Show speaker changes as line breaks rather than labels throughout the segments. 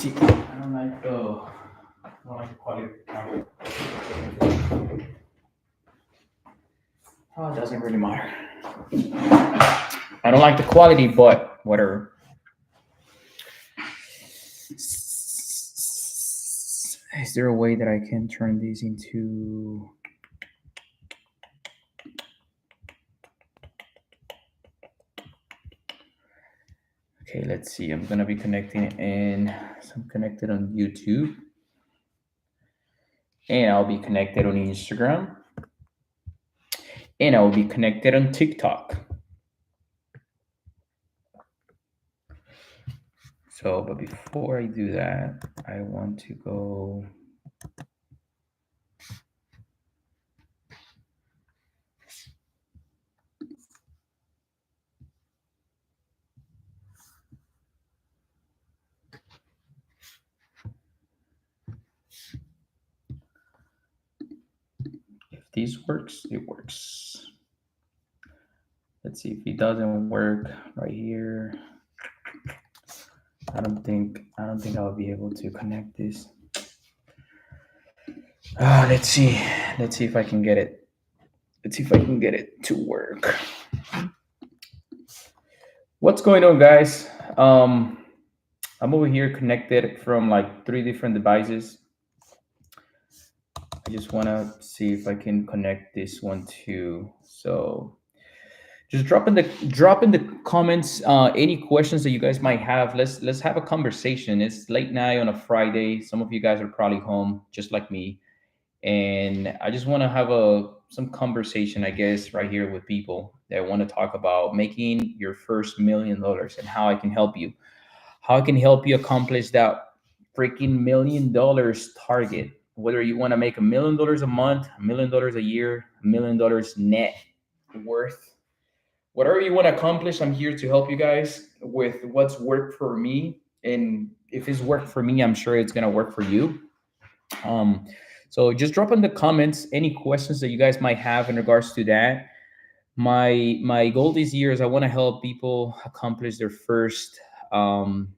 see. I don't like the quality of the camera. Oh, it doesn't really matter. I don't like the quality, but whatever. Is there a way that I can turn these into... Okay, let's see. I'm gonna be connecting so I'm connected on YouTube, and I'll be connected on Instagram, and I'll be connected on TikTok. So, but before I do that, I want to go... If this works, it works. Let's see if it doesn't work right here. I don't think I'll be able to connect this. Let's see if I can get it. Let's see if I can get it to work. What's going on, guys? I'm over here connected from like 3 different devices. I just want to see if I can connect this one too. So just drop in the comments any questions that you guys might have. Let's have a conversation. It's late night on a Friday. Some of you guys are probably home just like me, and I just want to have some conversation, I guess, right here with people that want to talk about making your first $1 million and how I can help you. How I can help you accomplish that freaking $1 million target. Whether you want to make $1 million a month, $1 million a year, $1 million net worth, whatever you want to accomplish, I'm here to help you guys with what's worked for me. And if it's worked for me, I'm sure it's gonna work for you. So just drop in the comments any questions that you guys might have in regards to that. My goal this year is I want to help people accomplish their first $1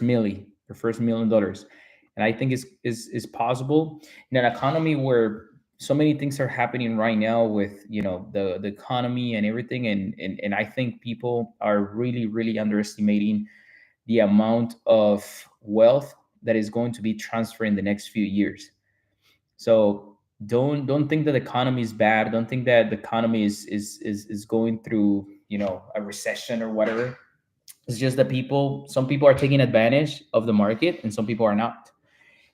million, and I think is possible in an economy where so many things are happening right now with the economy and everything, and I think people are really underestimating the amount of wealth that is going to be transferred in the next few years. So don't think that the economy is bad. Don't think that the economy is going through a recession or whatever. It's just that some people are taking advantage of the market and some people are not.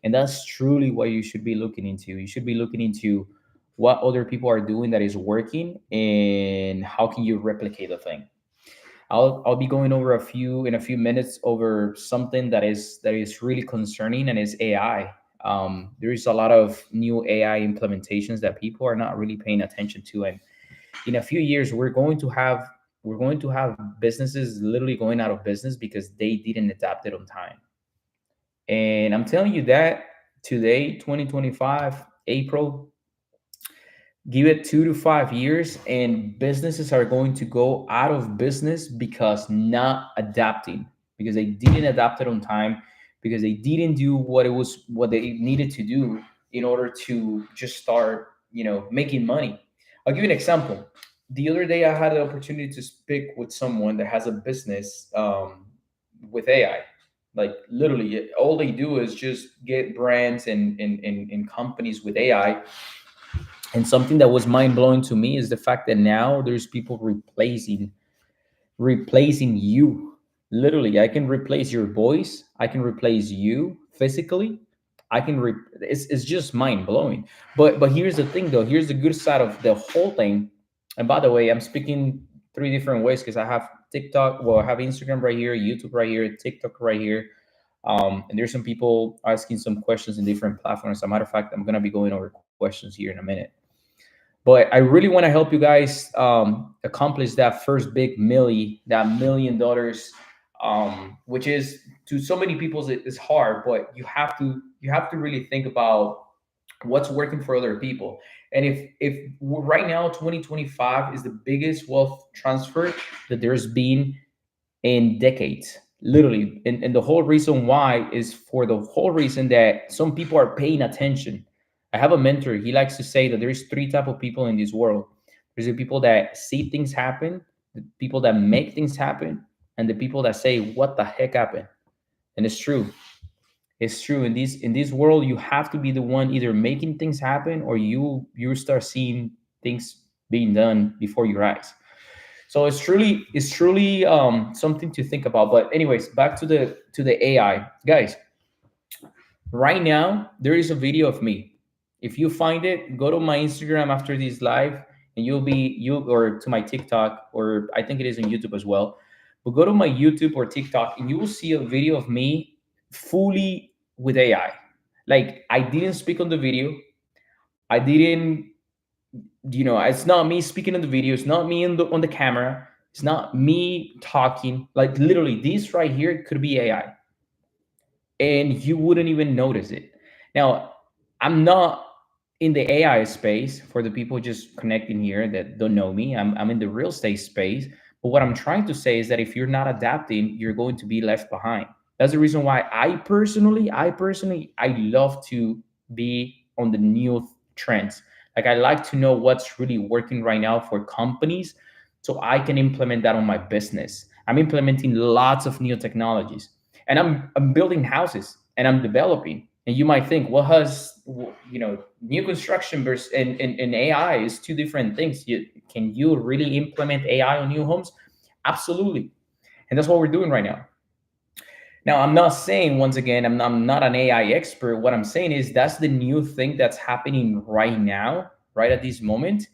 And that's truly what you should be looking into. You should be looking into what other people are doing that is working and how can you replicate the thing. I'll be going over in a few minutes over something that is really concerning, and is AI. There is a lot of new AI implementations that people are not really paying attention to, and in a few years we're going to have businesses literally going out of business because they didn't adapt it on time. And I'm telling you that today, 2025, April, give it 2 to 5 years and businesses are going to go out of business because not adapting, because they didn't adapt it on time, because they didn't do what they needed to do in order to just start, making money. I'll give you an example. The other day I had the opportunity to speak with someone that has a business with AI. Like literally all they do is just get brands and companies with AI. And something that was mind blowing to me is the fact that now there's people replacing you. Literally, I can replace your voice. I can replace you physically. It's just mind blowing. But here's the thing though. Here's the good side of the whole thing. And by the way, I'm speaking 3 different ways because I have TikTok. Well, I have Instagram right here, YouTube right here, TikTok right here. And there's some people asking some questions in different platforms. As a matter of fact, I'm gonna be going over questions here in a minute. But I really want to help you guys accomplish that first big that $1 million, which is to so many people is hard. But you have to really think about what's working for other people. And if right now 2025 is the biggest wealth transfer that there's been in decades, literally. And the whole reason why is for the whole reason that some people are paying attention. I have a mentor. He likes to say that there's three type of people in this world. There's the people that see things happen, the people that make things happen, and the people that say, what the heck happened? And it's true. It's true. In this world, you have to be the one either making things happen, or you start seeing things being done before your eyes. So it's truly something to think about. But anyways, back to the AI guys. Right now, there is a video of me. If you find it, go to my Instagram after this live, and you or to my TikTok, or I think it is on YouTube as well. But go to my YouTube or TikTok, and you will see a video of me fully with AI. Like, I didn't speak on the video. I didn't, it's not me speaking on the video. It's not me on the camera. It's not me talking. Like, literally, this right here could be AI, and you wouldn't even notice it. Now, I'm not in the AI space for the people just connecting here that don't know me. I'm in the real estate space. But what I'm trying to say is that if you're not adapting, you're going to be left behind. That's the reason why I love to be on the new trends. Like, I like to know what's really working right now for companies so I can implement that on my business. I'm implementing lots of new technologies, and I'm building houses and I'm developing. And you might think, well, new construction versus and AI is two different things. Can you really implement AI on new homes? Absolutely. And that's what we're doing right now. Now, I'm not saying, once again, I'm not an AI expert. What I'm saying is that's the new thing that's happening right now, right at this moment.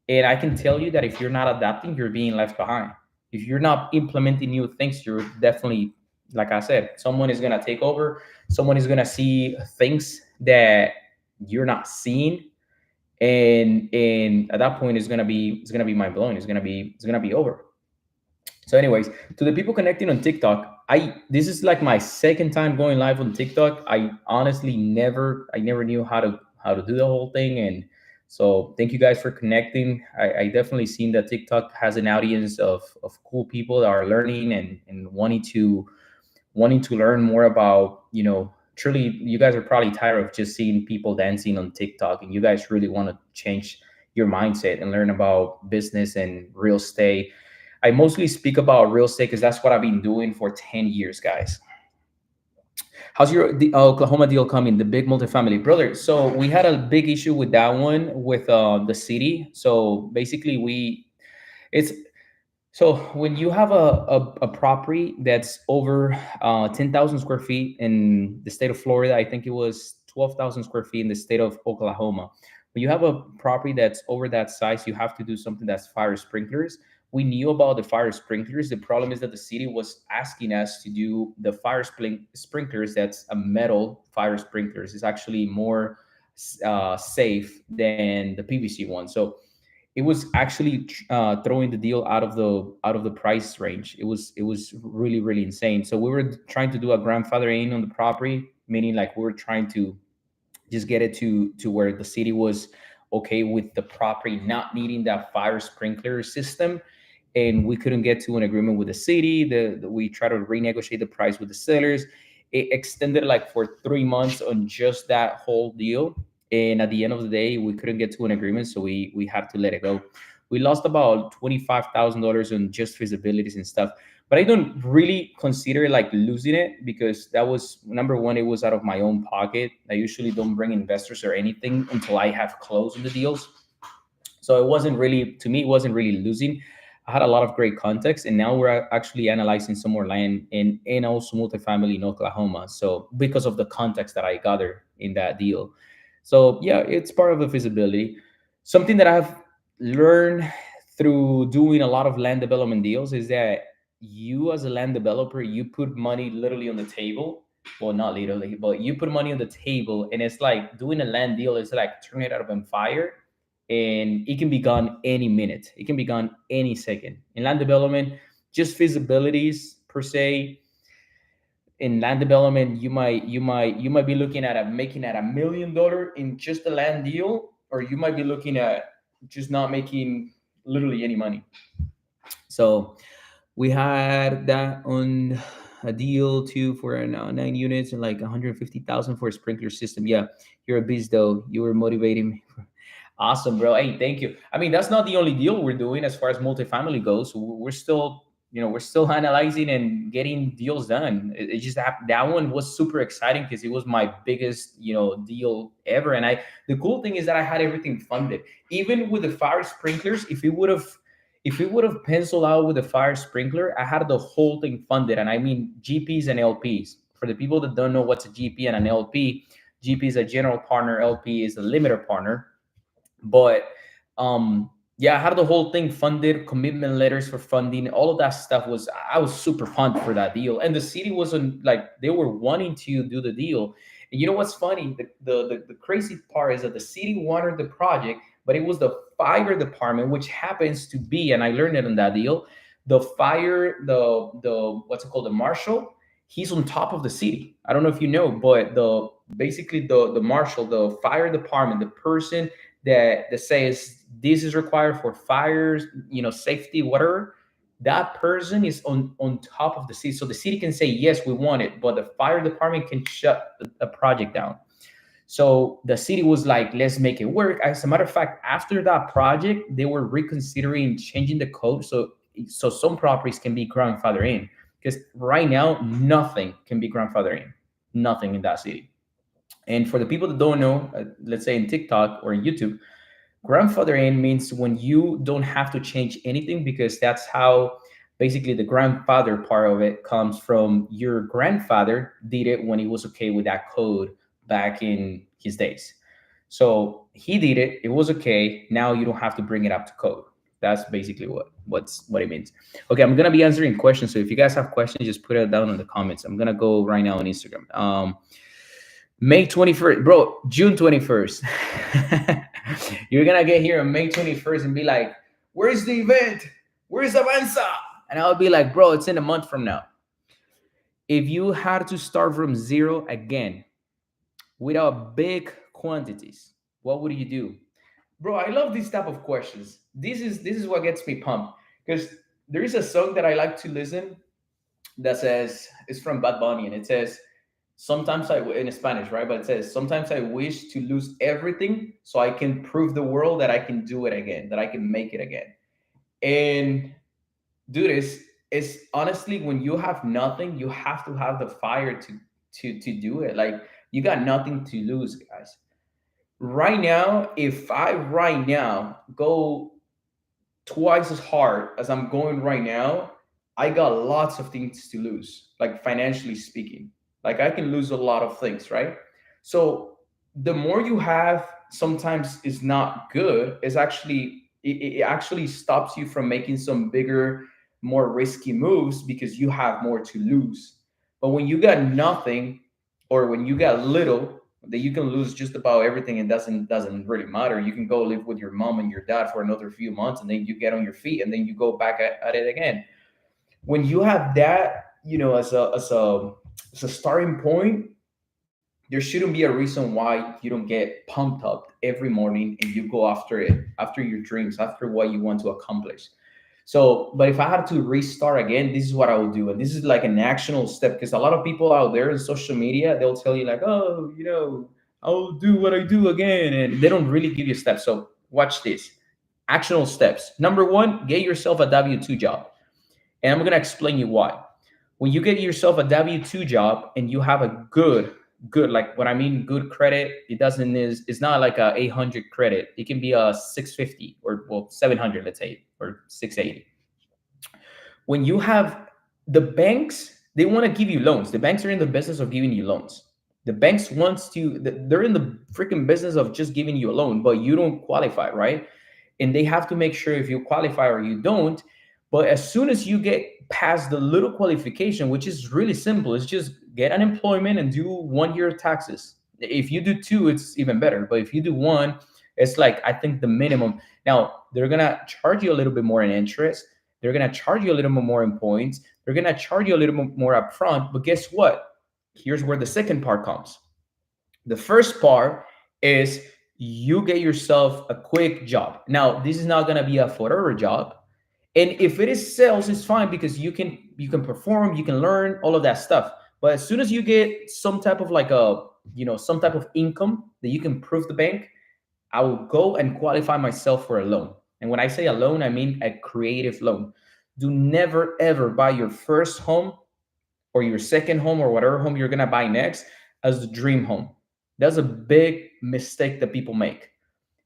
And I can tell you that if you're not adapting, you're being left behind. If you're not implementing new things, you're definitely, like I said, someone is gonna take over. Someone is gonna see things that you're not seeing, and at that point, it's gonna be mind blowing. It's gonna be over. So, anyways, to the people connecting on TikTok, this is like my second time going live on TikTok. I honestly never knew how to do the whole thing, and so thank you guys for connecting. I definitely seen that TikTok has an audience of cool people that are learning and wanting to learn more about, truly, you guys are probably tired of just seeing people dancing on TikTok, and you guys really want to change your mindset and learn about business and real estate. I mostly speak about real estate because that's what I've been doing for 10 years, guys. How's your Oklahoma deal coming? The big multifamily, brother. So we had a big issue with that one with the city. So basically, it's so when you have a property that's over 10,000 square feet in the state of Florida, I think it was 12,000 square feet in the state of Oklahoma. When you have a property that's over that size, you have to do something that's fire sprinklers. We knew about the fire sprinklers. The problem is that the city was asking us to do the sprinklers. That's a metal fire sprinklers. It's actually more safe than the PVC one. So it was actually throwing the deal out of the price range. It was really insane. So we were trying to do a grandfathering on the property, meaning like we were trying to just get it to where the city was okay with the property not needing that fire sprinkler system. And we couldn't get to an agreement with the city. We tried to renegotiate the price with the sellers. It extended like for 3 months on just that whole deal, and at the end of the day, we couldn't get to an agreement, so we had to let it go. We lost about $25,000 on just feasibilities and stuff, but I don't really consider like losing it, because that was number one. It was out of my own pocket. I usually don't bring investors or anything until I have closed on the deals. So it wasn't really, to me, it wasn't really losing. I had a lot of great context, and now we're actually analyzing some more land and also multifamily in Oklahoma. So because of the context that I gathered in that deal, so yeah, it's part of the feasibility. Something that I've learned through doing a lot of land development deals is that you, as a land developer, you put money literally on the table. Well, not literally, but you put money on the table, and it's like doing a land deal is like turning it out on fire, and it can be gone any minute. It can be gone any second. In land development, just feasibilities per se. In land development, you might be looking at making at $1 million in just a land deal, or you might be looking at just not making literally any money. So we had that on a deal too for 9 units and like 150,000 for a sprinkler system. Yeah, you're a beast though. You were motivating me. Awesome, bro. Hey, thank you. I mean, that's not the only deal we're doing as far as multifamily goes. We're still, we're still analyzing and getting deals done. It just that one was super exciting because it was my biggest, deal ever. And the cool thing is that I had everything funded, even with the fire sprinklers. If we would have penciled out with the fire sprinkler, I had the whole thing funded. And I mean GPs and LPs. For the people that don't know what's a GP and an LP, GP is a general partner, LP is a limited partner. But yeah, I had the whole thing funded, commitment letters for funding, all of that stuff. I was super pumped for that deal. And the city wasn't like, they were wanting to do the deal. And you know what's funny? The crazy part is that the city wanted the project, but it was the fire department, which happens to be, and I learned it in that deal, the fire, the what's it called, the marshal, he's on top of the city. I don't know if you know, but the marshal, the fire department, the person that says this is required for fires, safety, whatever. That person is on top of the city, so the city can say yes, we want it, but the fire department can shut a project down. So the city was like, let's make it work. As a matter of fact, after that project, they were reconsidering changing the code so some properties can be grandfathered in, because right now nothing can be grandfathered in, nothing in that city. And for the people that don't know, let's say in TikTok or in YouTube, grandfather in means when you don't have to change anything, because that's how basically the grandfather part of it comes from. Your grandfather did it when he was okay with that code back in his days. So he did it, it was okay. Now you don't have to bring it up to code. That's basically what it means. Okay, I'm gonna be answering questions. So if you guys have questions, just put it down in the comments. I'm gonna go right now on Instagram. May 21st, bro, June 21st. You're gonna get here on May 21st and be like, where's the event? Where's Avanza? And I'll be like, bro, it's in a month from now. If you had to start from zero again without big quantities, what would you do? Bro, I love these type of questions. This is what gets me pumped, because there is a song that I like to listen that says, it's from Bad Bunny, and it says, sometimes in Spanish, right? But it says, sometimes I wish to lose everything so I can prove the world that I can do it again, that I can make it again. And dude, it's honestly, when you have nothing, you have to have the fire to do it. Like, you got nothing to lose, guys. Right now, if I right now go twice as hard as I'm going right now, I got lots of things to lose, like financially speaking. Like, I can lose a lot of things, right? So the more you have, sometimes is not good. It's actually, it actually stops you from making some bigger, more risky moves, because you have more to lose. But when you got nothing, or when you got little, that you can lose just about everything, and doesn't really matter. You can go live with your mom and your dad for another few months, and then you get on your feet, and then you go back at it again. When you have that, as a starting point, there shouldn't be a reason why you don't get pumped up every morning and you go after it, after your dreams, after what you want to accomplish. So, but if I had to restart again, this is what I would do. And this is like an actionable step, because a lot of people out there in social media, they'll tell you like, oh, I'll do what I do again. And they don't really give you steps. So watch this. Actionable steps. Number one, get yourself a W-2 job. And I'm going to explain you why. When you get yourself a W-2 job and you have a good, like what I mean, good credit, it's not like a 800 credit. It can be a 650 or, well, 700, let's say, or 680. When you have, the banks, they want to give you loans. The banks are in the business of giving you loans. The banks they're in the freaking business of just giving you a loan, but you don't qualify, right? And they have to make sure if you qualify or you don't. But as soon as you get past the little qualification, which is really simple, it's just get unemployment and do 1 year of taxes. If you do two, it's even better. But if you do one, it's like, I think the minimum. Now, they're going to charge you a little bit more in interest. They're going to charge you a little bit more in points. They're going to charge you a little bit more upfront. But guess what? Here's where the second part comes. The first part is you get yourself a quick job. Now, this is not going to be a forever job. And if it is sales, it's fine, because you can perform, you can learn all of that stuff. But as soon as you get some type of like a, some type of income that you can prove the bank, I will go and qualify myself for a loan. And when I say a loan, I mean a creative loan. Do never ever buy your first home or your second home or whatever home you're gonna buy next as the dream home. That's a big mistake that people make.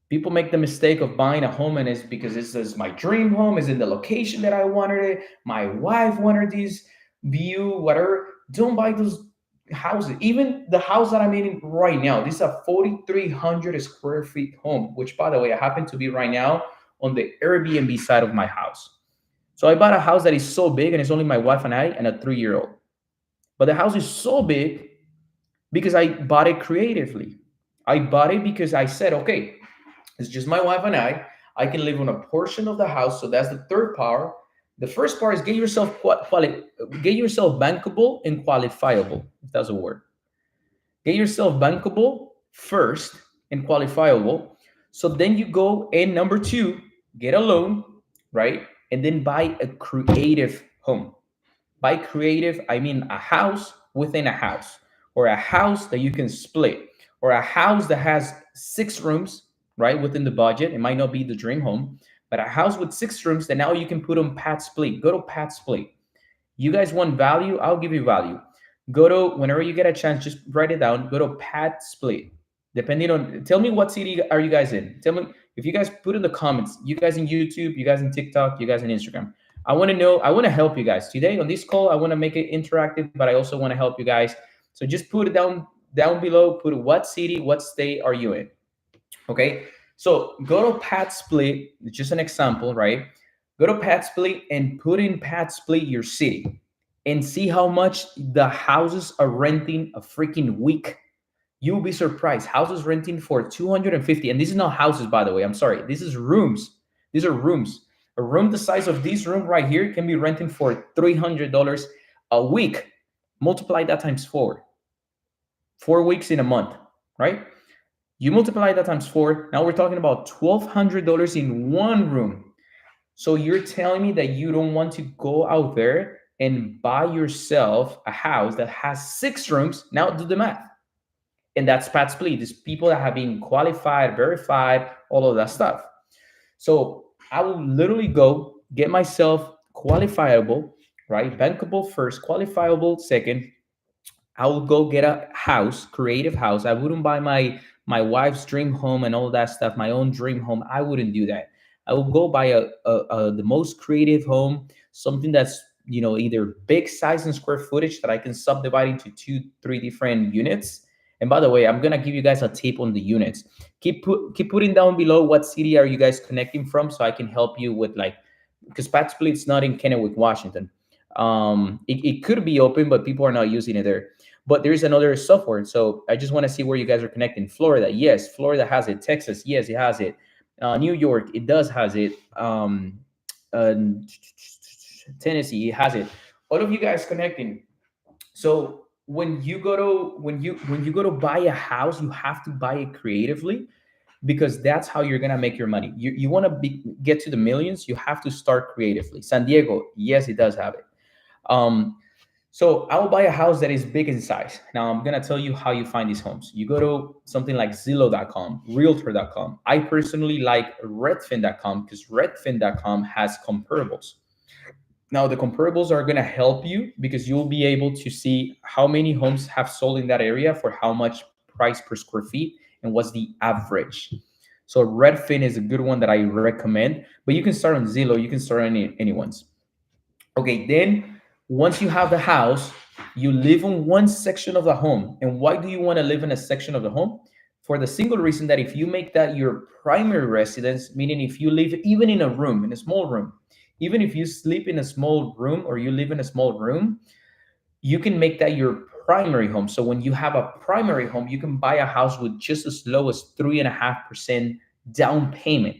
People make the mistake of buying a home and it's because this is my dream home, is in the location that I wanted it. My wife wanted this view, whatever. Don't buy those houses. Even the house that I'm in right now, this is a 4,300 square feet home, which by the way, I happen to be right now on the Airbnb side of my house. So I bought a house that is so big and it's only my wife and I and a 3 year old. But the house is so big because I bought it creatively. I bought it because I said, okay, it's just my wife and I. I can live on a portion of the house. So that's the third part. The first part is get yourself bankable and qualifiable, if that's a word. Get yourself bankable first and qualifiable. So then you go and number two, get a loan, right? And then buy a creative home. By creative, I mean a house within a house, or a house that you can split, or a house that has 6 rooms, right, within the budget. It might not be the dream home, but a house with 6 rooms that now you can put on pad split. Go to pad split. You guys want value? I'll give you value. Go to, whenever you get a chance, just write it down. Go to pad split. Depending on, tell me what city are you guys in. Tell me if you guys put in the comments. You guys in YouTube, you guys in TikTok, you guys in Instagram. I want to know. I want to help you guys today on this call. I want to make it interactive, but I also want to help you guys. So just put it down below. Put what city, what state are you in? Okay. So go to pad split. It's just an example, right? Go to pad split and put in pad split your city and see how much the houses are renting a freaking week. You'll be surprised. Houses renting for 250, and this is not houses, by the way. I'm sorry. This is rooms. These are rooms. A room the size of this room right here can be renting for $300 a week. Multiply that times 4. 4 weeks in a month, right? You multiply that times 4. Now we're talking about $1,200 in one room. So you're telling me that you don't want to go out there and buy yourself a house that has 6 rooms. Now do the math. And that's pad split. These people that have been qualified, verified, all of that stuff. So I will literally go get myself qualifiable, right? Bankable first, qualifiable second. I will go get a house, creative house. I wouldn't buy my wife's dream home and all that stuff, my own dream home. I wouldn't do that. I will go buy the most creative home, something that's either big size and square footage that I can subdivide into 2, 3 different units. And by the way, I'm gonna give you guys a tip on the units. Keep putting down below what city are you guys connecting from, so I can help you with because Pat Split's not in Kennewick, Washington. It could be open, but people are not using it there. But there is another software, so I just want to see where you guys are connecting. Florida, yes, Florida has it. Texas, yes, it has it. New York, it does has it. Tennessee, it has it. All of you guys connecting. So when you go to buy a house, you have to buy it creatively, because that's how you're gonna make your money. You want to get to the millions, you have to start creatively. San Diego, yes, it does have it. So I will buy a house that is big in size. Now I'm gonna tell you how you find these homes. You go to something like Zillow.com, Realtor.com. I personally like Redfin.com because Redfin.com has comparables. Now, the comparables are going to help you because you'll be able to see how many homes have sold in that area for how much price per square feet and what's the average. So Redfin is a good one that I recommend, but you can start on Zillow. You can start on anyone's. Okay, then once you have the house, you live in one section of the home. And why do you want to live in a section of the home? For the single reason that if you make that your primary residence, meaning if you live even in a room, in a small room, even if you sleep in a small room or you live in a small room, you can make that your primary home. So when you have a primary home, you can buy a house with just as low as 3.5% down payment.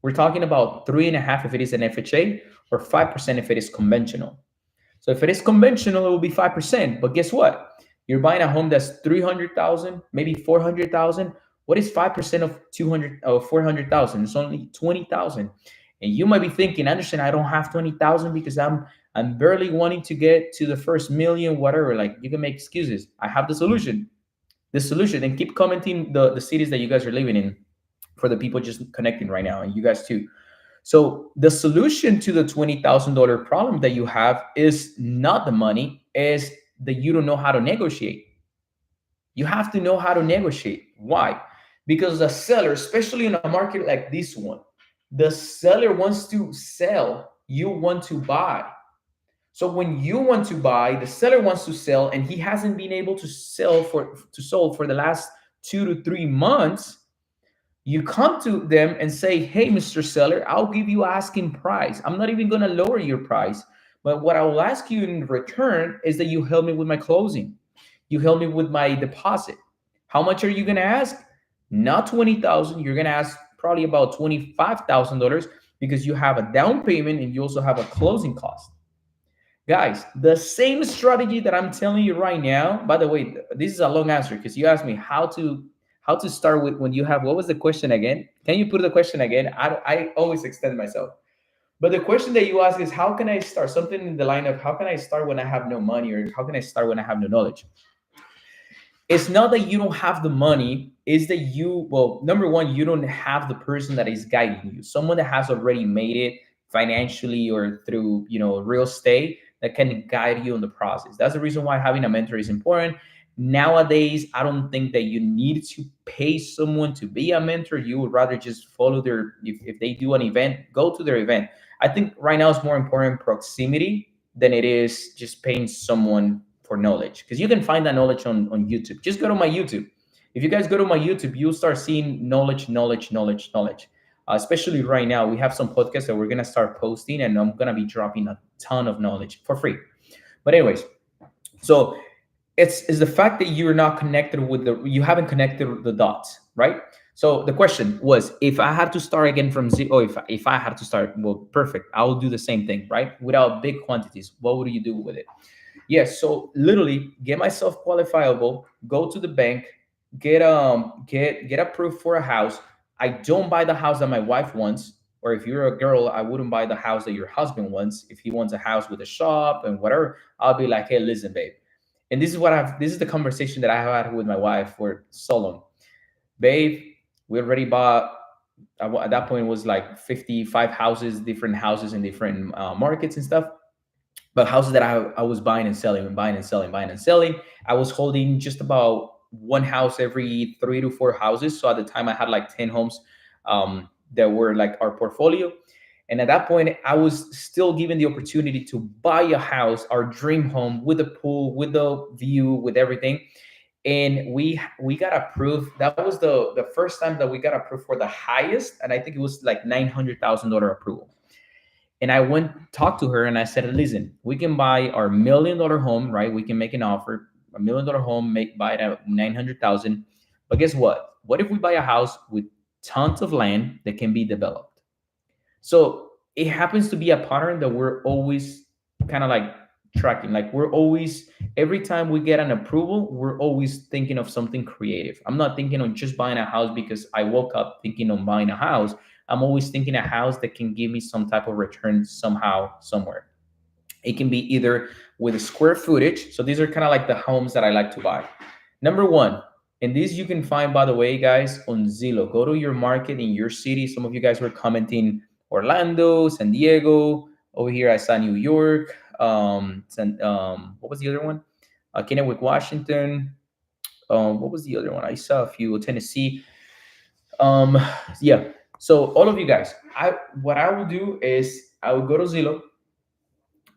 We're talking about 3.5% if it is an FHA, or 5% if it is conventional. So if it is conventional, it will be 5%. But guess what? You're buying a home that's 300,000, maybe 400,000. What is 5% of 200 or 400,000? It's only 20,000. And you might be thinking, Anderson, I don't have 20,000 because I'm I'm barely wanting to get to the first million, whatever. Like, you can make excuses. I have the solution. The solution, and keep commenting the cities that you guys are living in for the people just connecting right now, and you guys too. So the solution to the $20,000 problem that you have is not the money, is that you don't know how to negotiate. You have to know how to negotiate. Why? Because the seller, especially in a market like this one, the seller wants to sell, you want to buy. So when you want to buy, the seller wants to sell, and he hasn't been able to sold for the last 2 to 3 months. You come to them and say, hey, Mr. Seller, I'll give you asking price. I'm not even going to lower your price. But what I will ask you in return is that you help me with my closing. You help me with my deposit. How much are you going to ask? Not 20,000. You're going to ask probably about $25,000 because you have a down payment and you also have a closing cost. Guys, the same strategy that I'm telling you right now. By the way, this is a long answer because you asked me how to start with when you have, what was the question again? Can you put the question again? I always extend myself. But the question that you ask is, how can I start? Something in the line of, how can I start when I have no money, or how can I start when I have no knowledge? It's not that you don't have the money, is that you, well, number one, you don't have the person that is guiding you, someone that has already made it financially or through, real estate, that can guide you in the process. That's the reason why having a mentor is important. Nowadays, I don't think that you need to pay someone to be a mentor. You would rather just follow their, if they do an event, go to their event. I think right now it's more important proximity than it is just paying someone for knowledge, because you can find that knowledge on YouTube. Just go to my YouTube. If you guys go to my YouTube, you'll start seeing knowledge, knowledge, knowledge, knowledge. Especially right now, we have some podcasts that we're gonna start posting, and I'm gonna be dropping a ton of knowledge for free. But anyways, so it's the fact that you're not connected with you haven't connected the dots, right? So the question was, if I had to start again from zero, if I had to start, well, perfect. I will do the same thing, right? Without big quantities. What would you do with it? Yes, so literally get myself qualifiable, go to the bank, get approved for a house. I don't buy the house that my wife wants, or if you're a girl, I wouldn't buy the house that your husband wants. If he wants a house with a shop and whatever, I'll be like, hey, listen, babe. And this is the conversation that I have had with my wife for so long. Babe, we already bought, at that point it was like 55 houses, different houses in different markets and stuff, but houses that I was buying and selling and buying and selling, buying and selling. I was holding just about one house every 3 to 4 houses. So at the time, I had like 10 homes that were like our portfolio. And at that point, I was still given the opportunity to buy a house, our dream home, with the pool, with the view, with everything. And we got approved. That was the first time that we got approved for the highest, and I think it was like $900,000 approval. And I went talked to her and I said, listen, we can buy our $1 million home, right? We can make an offer, $1 million home, buy it at 900,000. But guess what? What if we buy a house with tons of land that can be developed? So it happens to be a pattern that we're always kind of like tracking. Like, we're always, every time we get an approval, we're always thinking of something creative. I'm not thinking of just buying a house because I woke up thinking of buying a house. I'm always thinking a house that can give me some type of return somehow, somewhere. It can be either with a square footage. So these are kind of like the homes that I like to buy. Number one, and these you can find, by the way, guys, on Zillow. Go to your market in your city. Some of you guys were commenting Orlando, San Diego. Over here, I saw New York. What was the other one? Kennewick, Washington. What was the other one? I saw a few. Tennessee. Um, yeah. So all of you guys, what I will do is I will go to Zillow.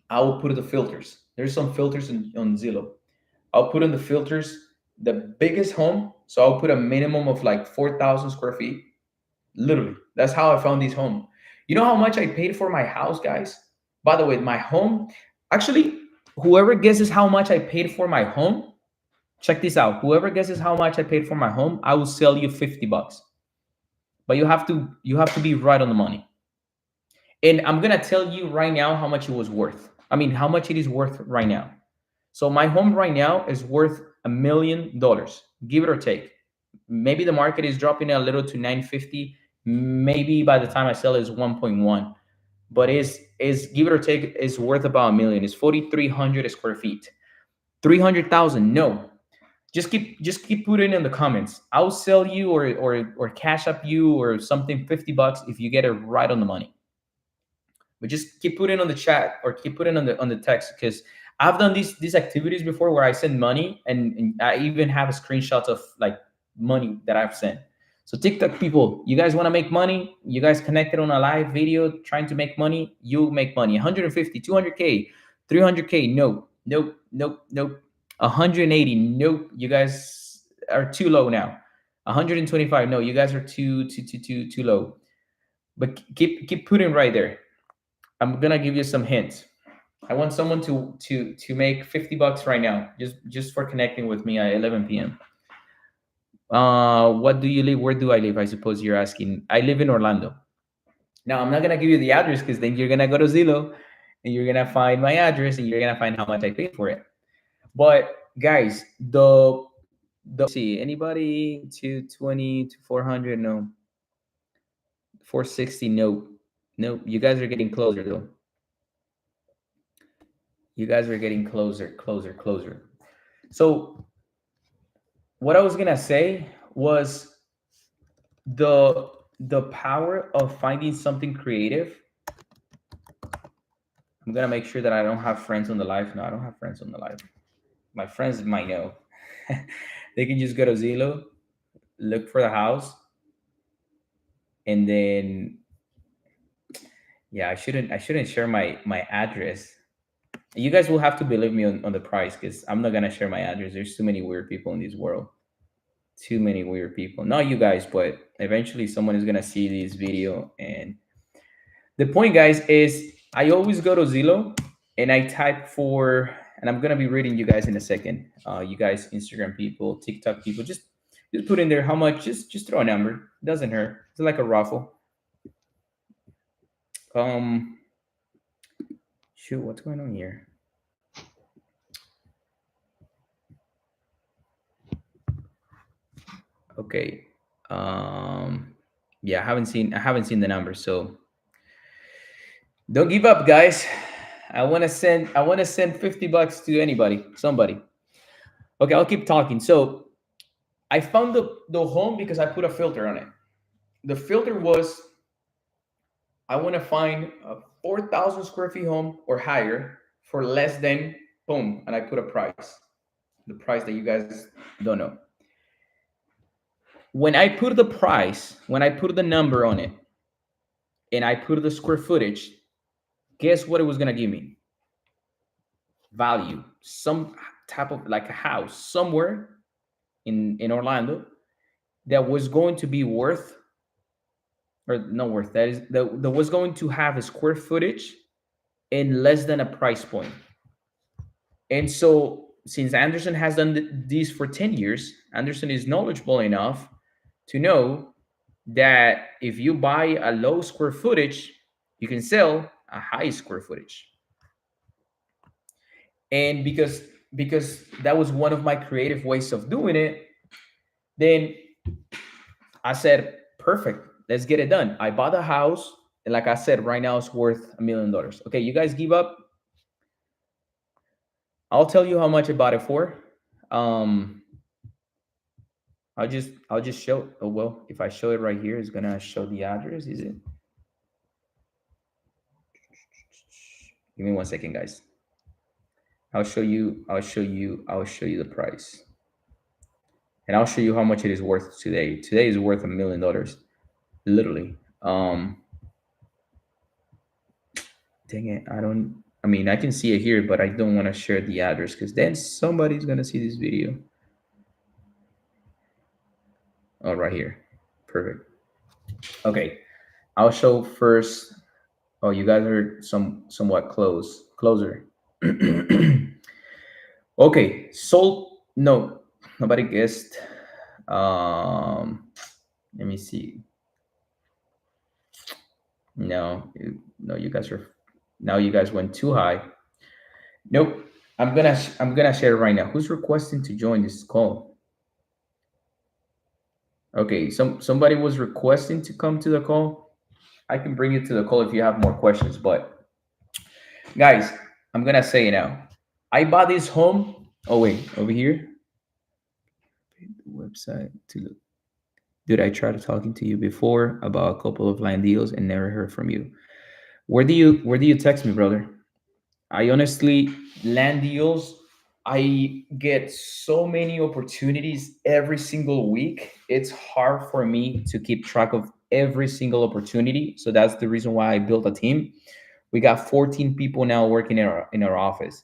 I will put the filters. There's some filters on Zillow. I'll put in the filters the biggest home. So I'll put a minimum of like 4,000 square feet. Literally, that's how I found this home. You know how much I paid for my house, guys? By the way, my home, actually, whoever guesses how much I paid for my home, check this out. Whoever guesses how much I paid for my home, I will sell you $50. But you have to be right on the money. And I'm gonna tell you right now how much it was worth. I mean, how much it is worth right now. So my home right now is worth $1 million, give it or take. Maybe the market is dropping a little to 950. Maybe by the time I sell it is 1.1. but is give it or take is worth about a million. It's 4,300 square feet. 300,000? No. Just keep putting in the comments. I'll sell you or cash up you or something $50 if you get it right on the money. But just keep putting on the chat or keep putting on the text, because I've done these activities before where I send money, and I even have a screenshot of like money that I've sent. So TikTok people, you guys want to make money? You guys connected on a live video trying to make money? You make money. 150, 200K, 300K. No, nope, nope, nope. 180. Nope. You guys are too low now. 125. No, you guys are too low. But keep putting right there. I'm gonna give you some hints. I want someone to make $50 right now, just for connecting with me at 11 p.m. What do you live? Where do I live? I suppose you're asking. I live in Orlando. Now I'm not gonna give you the address because then you're gonna go to Zillow and you're gonna find my address and you're gonna find how much I paid for it. But guys, the see anybody 220 to 400? No. 460? No. No. You guys are getting closer though. You guys are getting closer, closer, closer. So what I was gonna say was the power of finding something creative. I'm gonna make sure that I don't have friends on the live. No, I don't have friends on the live. My friends might know. They can just go to Zillow, look for the house, and then yeah, I shouldn't share my address. You guys will have to believe me on the price because I'm not gonna share my address. There's too many weird people in this world. Too many weird people. Not you guys, but eventually someone is gonna see this video. And the point, guys, is I always go to Zillow and I type for, and I'm gonna be reading you guys in a second. You guys, Instagram people, TikTok people, just put in there how much. Just throw a number. It doesn't hurt. It's like a raffle. Um, shoot, what's going on here? Okay. Yeah, I haven't seen the number, so don't give up, guys. I want to send $50 to anybody, somebody. Okay, I'll keep talking. So I found the home because I put a filter on it. The filter was I want to find a 4,000 square feet home or higher for less than boom, and I put a price, the price that you guys don't know. When I put the price, when I put the number on it, and I put the square footage, guess what it was gonna give me? Value, some type of like a house somewhere in Orlando that was going to be worth, or not worth, that was going to have a square footage in less than a price point. And so since Anderson has done this for 10 years, Anderson is knowledgeable enough to know that if you buy a low square footage, you can sell a high square footage. And because that was one of my creative ways of doing it, then I said, perfect, let's get it done. I bought a house, and like I said, right now it's worth $1 million. Okay, you guys give up. I'll tell you how much I bought it for. Um, I'll just show. Oh well, if I show it right here, it's gonna show the address. Is it? Give me 1 second, guys. I'll show you. I'll show you the price, and I'll show you how much it is worth today. Today is worth $1 million, literally. Dang it, I don't. I mean, I can see it here, but I don't want to share the address because then somebody's gonna see this video. Oh, right here. Perfect. Okay, I'll show first. Oh, you guys are somewhat closer. Okay, sold. No, nobody guessed. Let me see. No, no, you guys are. Now you guys went too high. Nope. I'm gonna share it right now. Who's requesting to join this call? Okay, somebody was requesting to come to the call. I can bring you to the call if you have more questions. But guys, I'm gonna say it now. I bought this home. Oh wait, over here, the website to look. Dude, I tried talking to you before about a couple of land deals and never heard from you. Where do you text me, brother? I honestly, land deals, I get so many opportunities every single week. It's hard for me to keep track of every single opportunity. So that's the reason why I built a team. We got 14 people now working in our office.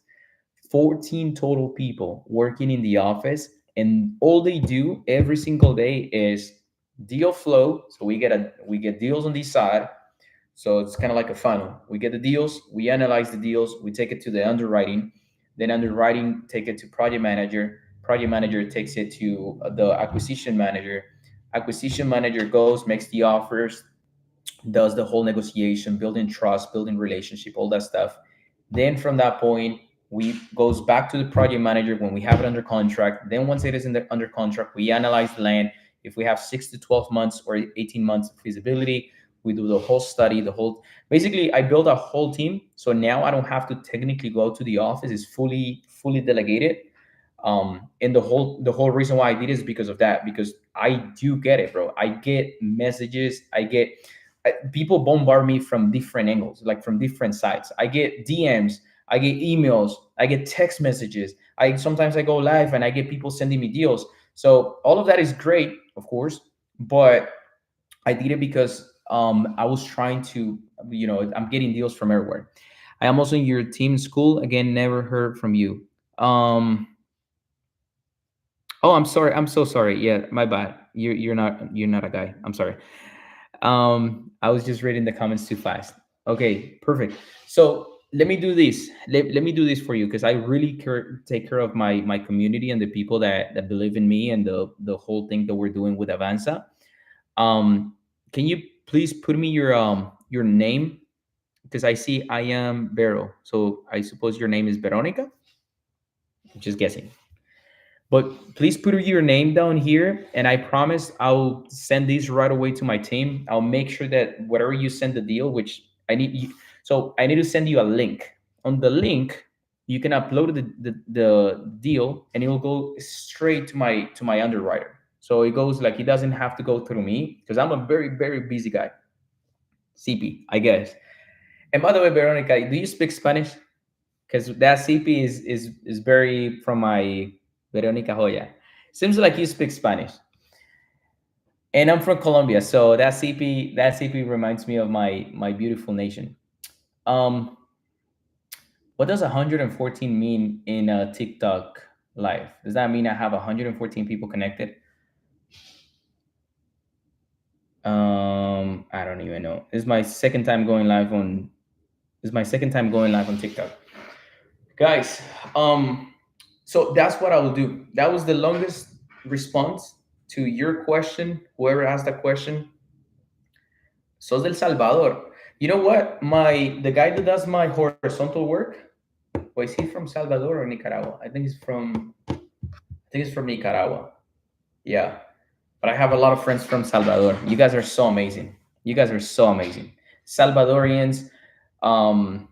14 total people working in the office, and all they do every single day is deal flow. So we get deals on this side, so it's kind of like a funnel. We get the deals, we analyze the deals, we take it to the underwriting, then underwriting take it to project manager. Project manager takes it to the acquisition manager. Acquisition manager goes, makes the offers, does the whole negotiation, building trust, building relationship, all that stuff. Then from that point, we goes back to the project manager when we have it under contract. Then once it is under contract, we analyze the land. If we have 6 to 12 months or 18 months of feasibility, we do the whole study, the whole. Basically, I built a whole team, so now I don't have to technically go to the office. It's fully delegated. And the whole reason why I did it is because of that. Because I do get it, bro. I get messages. People bombard me from different angles, like from different sides. I get DMs, I get emails, I get text messages. I go live and I get people sending me deals. So all of that is great, of course, but I did it because I was trying to, I'm getting deals from everywhere. I am also in your team school. Again, never heard from you. Um, oh, I'm sorry. I'm so sorry. Yeah, my bad. You're not a guy. I'm sorry. I was just reading the comments too fast. Okay, perfect. So let me do this. Let me do this for you because I really take care of my community and the people that believe in me and the whole thing that we're doing with Avanza. Um, can you please put me your name? Because I see I am Vero. So I suppose your name is Veronica? Just guessing. But please put your name down here, and I promise I'll send these right away to my team. I'll make sure that whatever you send the deal, which I need you, so I need to send you a link. On the link, you can upload the deal, and it will go straight to my underwriter. So it goes like it doesn't have to go through me because I'm a very very busy guy. CP, I guess. And by the way, Veronica, do you speak Spanish? Because that CP is very from my Veronica Hoya. Seems like you speak Spanish, and I'm from Colombia, so that CP reminds me of my beautiful nation. Um, what does 114 mean in a TikTok live? Does that mean I have 114 people connected? I don't even know. This is my second time going live on. This is my second time going live on TikTok, guys. So that's what I will do. That was the longest response to your question. Whoever asked that question, sos del Salvador. You know what? The guy that does my horizontal work, was he from Salvador or Nicaragua? I think he's from Nicaragua. Yeah, but I have a lot of friends from Salvador. You guys are so amazing. You guys are so amazing. Salvadorians, um,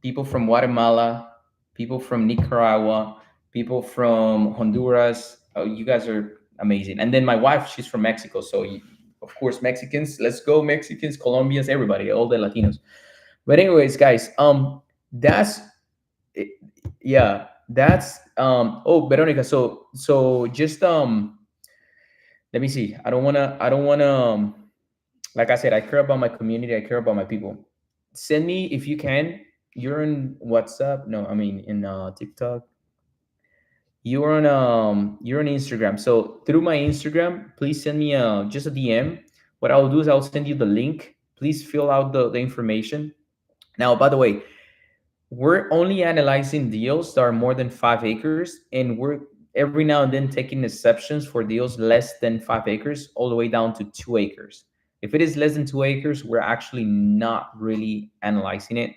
people from Guatemala, people from Nicaragua, people from Honduras. Oh, you guys are amazing. And then my wife, she's from Mexico. So, of course, Mexicans. Let's go, Mexicans, Colombians, everybody, all the Latinos. But anyways, guys, that's yeah, that's oh, Veronica. So just let me see. I don't wanna like I said, I care about my community, I care about my people. Send me if you can. You're in WhatsApp. No, I mean in TikTok. You're on Instagram. So through my Instagram, please send me just a DM. What I'll do is I'll send you the link. Please fill out the information. Now, by the way, we're only analyzing deals that are more than 5 acres, and we're every now and then taking exceptions for deals less than 5 acres, all the way down to 2 acres. If it is less than 2 acres, we're actually not really analyzing it,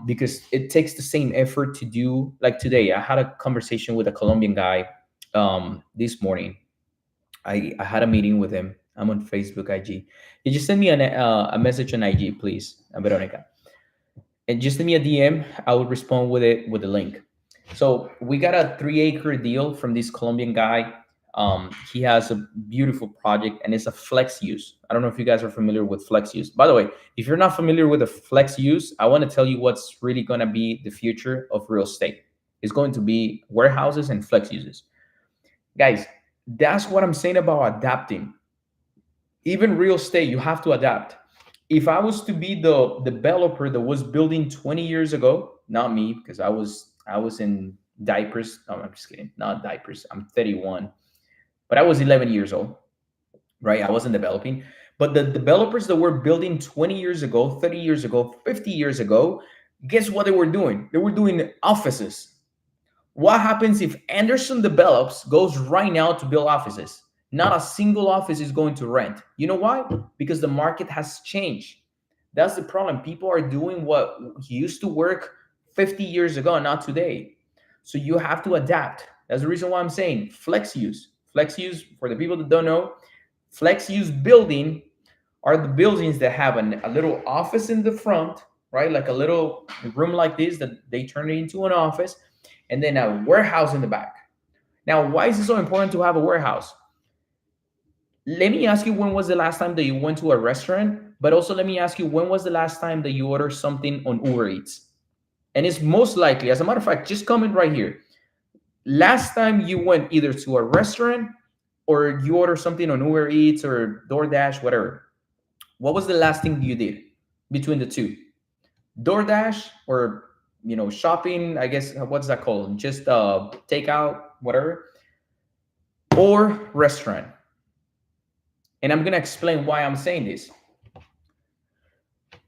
because it takes the same effort to do. Like today, I had a conversation with a Colombian guy this morning. I had a meeting with him. I'm on Facebook, IG. You just send me a message on IG, please, Veronica, and just send me a DM. I will respond with it with the link. So we got a 3 acre deal from this Colombian guy. He has a beautiful project and it's a flex use. I don't know if you guys are familiar with flex use. By the way, if you're not familiar with the flex use, I want to tell you what's really going to be the future of real estate. It's going to be warehouses and flex uses. Guys, that's what I'm saying about adapting. Even real estate, you have to adapt. If I was to be the developer that was building 20 years ago, not me, because I was in diapers. No, I'm just kidding. Not diapers. I'm 31, but I was 11 years old, right? I wasn't developing. But the developers that were building 20 years ago, 30 years ago, 50 years ago, guess what they were doing? They were doing offices. What happens if Anderson Develops goes right now to build offices? Not a single office is going to rent. You know why? Because the market has changed. That's the problem. People are doing what used to work 50 years ago, not today. So you have to adapt. That's the reason why I'm saying flex use. Flex use, for the people that don't know, flex use building are the buildings that have a little office in the front, right? Like a little room like this that they turn it into an office, and then a warehouse in the back. Now, why is it so important to have a warehouse? Let me ask you, when was the last time that you went to a restaurant? But also let me ask you, when was the last time that you ordered something on Uber Eats? And it's most likely, as a matter of fact, just comment right here. Last time you went either to a restaurant or you ordered something on Uber Eats or DoorDash, whatever. What was the last thing you did between the two? DoorDash or shopping, I guess, what's that called? Just takeout, whatever, or restaurant. And I'm gonna explain why I'm saying this.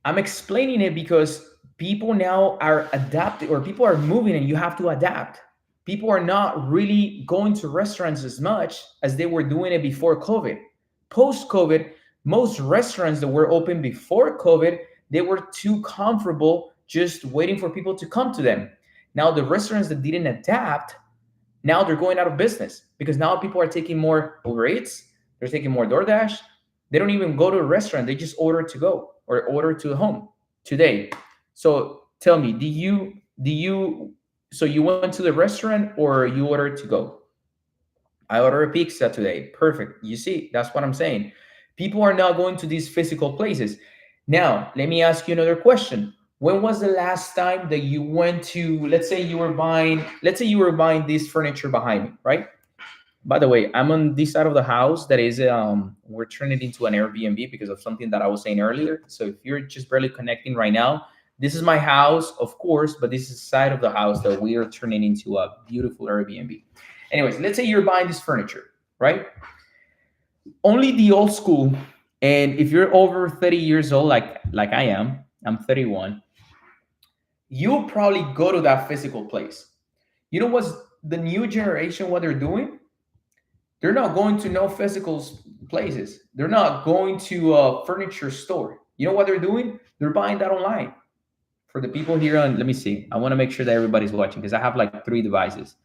I'm explaining it because people now are adapting, or people are moving, and you have to adapt. People are not really going to restaurants as much as they were doing it before COVID. Post COVID, most restaurants that were open before COVID, they were too comfortable just waiting for people to come to them. Now the restaurants that didn't adapt, now they're going out of business because now people are taking more Uber Eats, they're taking more DoorDash. They don't even go to a restaurant, they just order to go or order to home today. So tell me, so you went to the restaurant or you ordered to go? I ordered a pizza today. Perfect. You see, that's what I'm saying. People are now going to these physical places. Now, let me ask you another question. When was the last time that you went to, let's say you were buying this furniture behind me, right? By the way, I'm on this side of the house that is, we're turning it into an Airbnb because of something that I was saying earlier. So if you're just barely connecting right now, this is my house, of course, but this is the side of the house that we are turning into a beautiful Airbnb. Anyways, let's say you're buying this furniture, right? Only the old school. And if you're over 30 years old, like I am, I'm 31, you'll probably go to that physical place. You know what's the new generation, what they're doing? They're not going to no physical places. They're not going to a furniture store. You know what they're doing? They're buying that online. For the people here on, let me see. I want to make sure that everybody's watching because I have like 3 devices.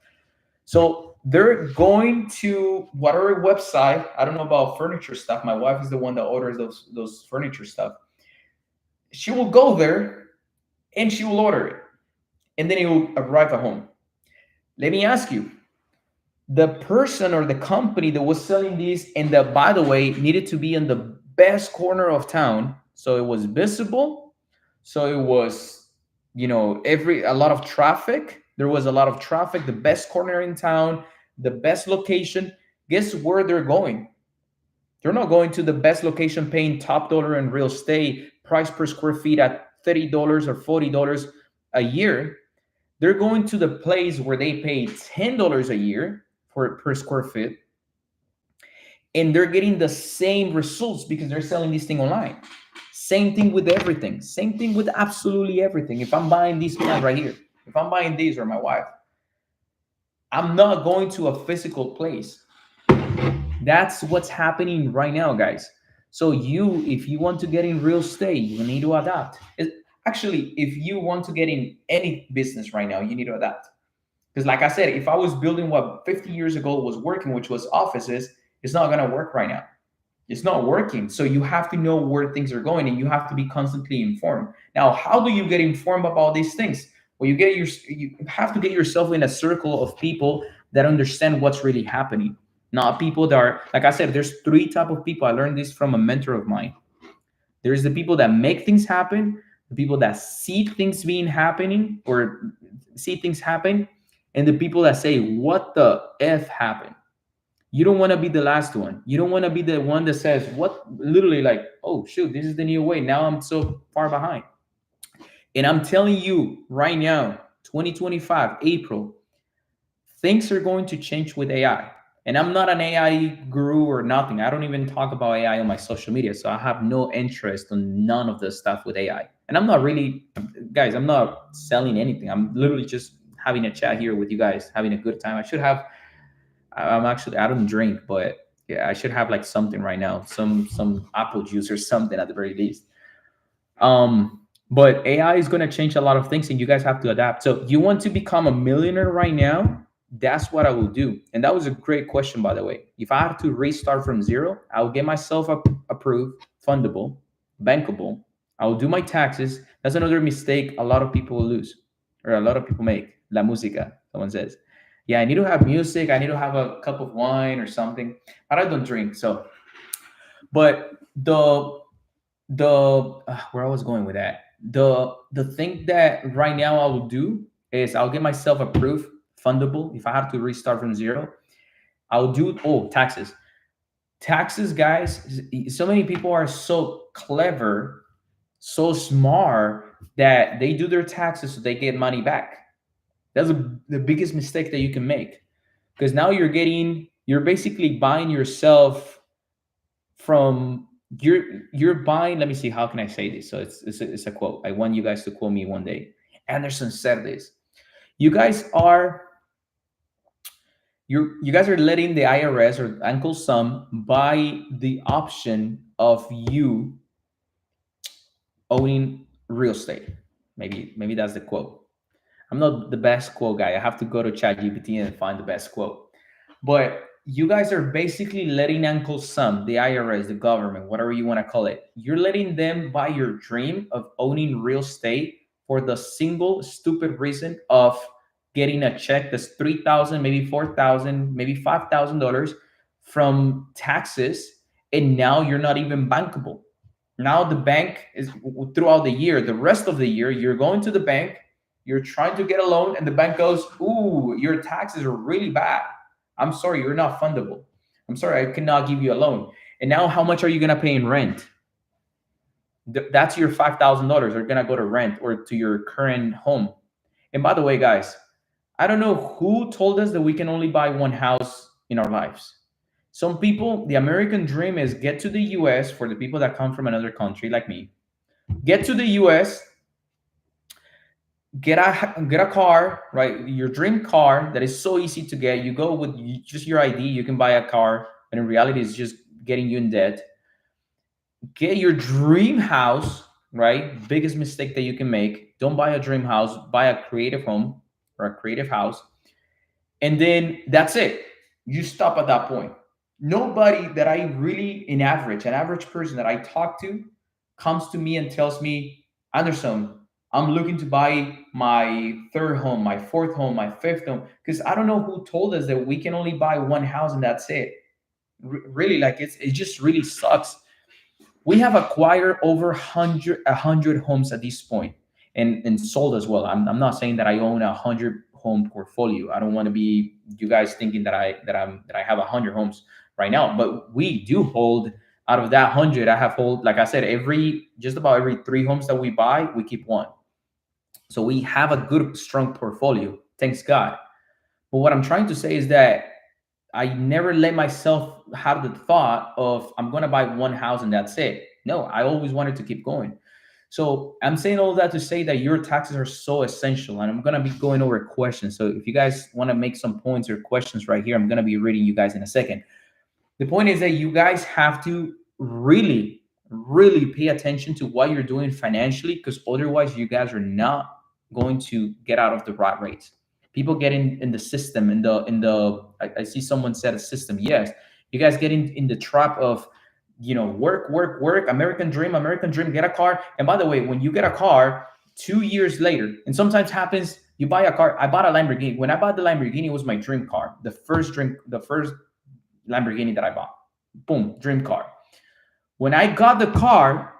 So they're going to whatever website. I don't know about furniture stuff. My wife is the one that orders those furniture stuff. She will go there and she will order it. And then it will arrive at home. Let me ask you, the person or the company that was selling this, and that, by the way, needed to be in the best corner of town, so it was visible, so it was, a lot of traffic. There was a lot of traffic, the best corner in town, the best location. Guess where they're going? They're not going to the best location paying top dollar in real estate, price per square feet at $30 or $40 a year. They're going to the place where they pay $10 a year per square foot, and they're getting the same results because they're selling this thing online. Same thing with everything. Same thing with absolutely everything. If I'm buying this plant right here, if I'm buying these or my wife, I'm not going to a physical place. That's what's happening right now, guys. So if you want to get in real estate, you need to adapt. Actually, if you want to get in any business right now, you need to adapt. Because like I said, if I was building what 50 years ago was working, which was offices, it's not going to work right now. It's not working. So you have to know where things are going, and you have to be constantly informed. Now, how do you get informed about these things? Well, you have to get yourself in a circle of people that understand what's really happening. Not people that are, like I said, there's three type of people. I learned this from a mentor of mine. There's the people that make things happen, the people that see things being happening or see things happen, and the people that say, "What the f happened?" You don't want to be the last one. You don't want to be the one that says, "What?" Literally, like, "Oh shoot, this is the new way. Now I'm so far behind." And I'm telling you right now, 2025 April, things are going to change with AI. And I'm not an AI guru or nothing. I don't even talk about AI on my social media. So I have no interest on none of the stuff with AI. And I'm not really, guys, I'm not selling anything. I'm literally just having a chat here with you guys, having a good time. I'm actually, I don't drink, but yeah, I should have like something right now, some apple juice or something at the very least. But AI is going to change a lot of things, and you guys have to adapt. So you want to become a millionaire right now? That's what I will do. And that was a great question, by the way. If I had to restart from zero, I will get myself approved, fundable, bankable. I will do my taxes. That's another mistake a lot of people will lose, or a lot of people make. La música, someone says. Yeah, I need to have music. I need to have a cup of wine or something. But I don't drink. So, but the where I was going with that, the thing that right now I will do is I'll get myself approved, fundable. If I have to restart from zero, I'll do taxes. Taxes, guys. So many people are so clever, so smart that they do their taxes so they get money back. That's the biggest mistake that you can make, because now you're basically buying yourself from you're buying. Let me see, how can I say this? So it's a quote. I want you guys to quote me one day. Anderson said this. You guys are you guys are letting the IRS or Uncle Sam buy the option of you owning real estate. Maybe that's the quote. I'm not the best quote guy. I have to go to ChatGPT and find the best quote. But you guys are basically letting Uncle Sam, the IRS, the government, whatever you want to call it, you're letting them buy your dream of owning real estate for the single stupid reason of getting a check that's 3,000, maybe 4,000, maybe $5,000 from taxes, and now you're not even bankable. Now the bank is, throughout the year, the rest of the year, you're going to the bank, you're trying to get a loan, and the bank goes, "Ooh, your taxes are really bad. I'm sorry, you're not fundable. I'm sorry, I cannot give you a loan." And now, how much are you gonna pay in rent? That's your $5,000 are gonna go to rent or to your current home. And by the way, guys, I don't know who told us that we can only buy one house in our lives. Some people, the American dream is get to the US, for the people that come from another country like me. Get to the US, get a car, right? Your dream car that is so easy to get. You go with just your ID, you can buy a car, but in reality, it's just getting you in debt. Get your dream house, right? Biggest mistake that you can make. Don't buy a dream house, buy a creative home or a creative house. And then that's it. You stop at that point. Nobody that I really, an average person that I talk to, comes to me and tells me, "Anderson, I'm looking to buy my third home, my fourth home, my fifth home." Because I don't know who told us that we can only buy one house and that's it. Really, like it just really sucks. We have acquired over 100 homes at this point, and sold as well. I'm not saying that I own 100 home portfolio. I don't want to be you guys thinking that I have 100 homes right now, but we do hold. Out of that 100, I have hold, like I said, every just about every 3 homes that we buy, we keep one. So we have a good strong portfolio, thanks God. But what I'm trying to say is that I never let myself have the thought of I'm going to buy one house and that's it. No, I always wanted to keep going. So I'm saying all that to say that your taxes are so essential, and I'm going to be going over questions. So if you guys want to make some points or questions right here, I'm going to be reading you guys in a second. The point is that you guys have to really, really pay attention to what you're doing financially, because otherwise you guys are not going to get out of the rat race. People get in the system, I see someone said a system. Yes, you guys get in the trap of work, work, work, American dream, get a car. And by the way, when you get a car 2 years later, and sometimes happens, you buy a car. I bought a Lamborghini. When I bought the Lamborghini, it was my dream car. The first Lamborghini that I bought. Boom, dream car. When I got the car,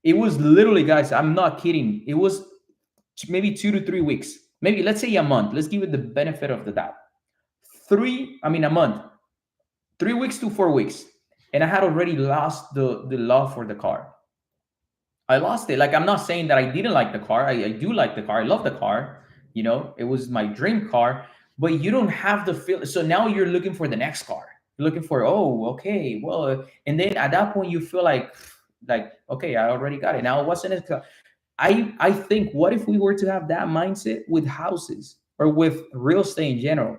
it was literally, guys, I'm not kidding. It was maybe 2 to 3 weeks, maybe let's say a month. Let's give it the benefit of the doubt. A month, 3 weeks to 4 weeks, and I had already lost the love for the car. I lost it. Like, I'm not saying that I didn't like the car. I do like the car. I love the car. It was my dream car. But you don't have the feel. So now you're looking for the next car. You're looking for, oh, okay, well, and then at that point you feel like, okay, I already got it. Now what's the next car? I think, what if we were to have that mindset with houses or with real estate in general,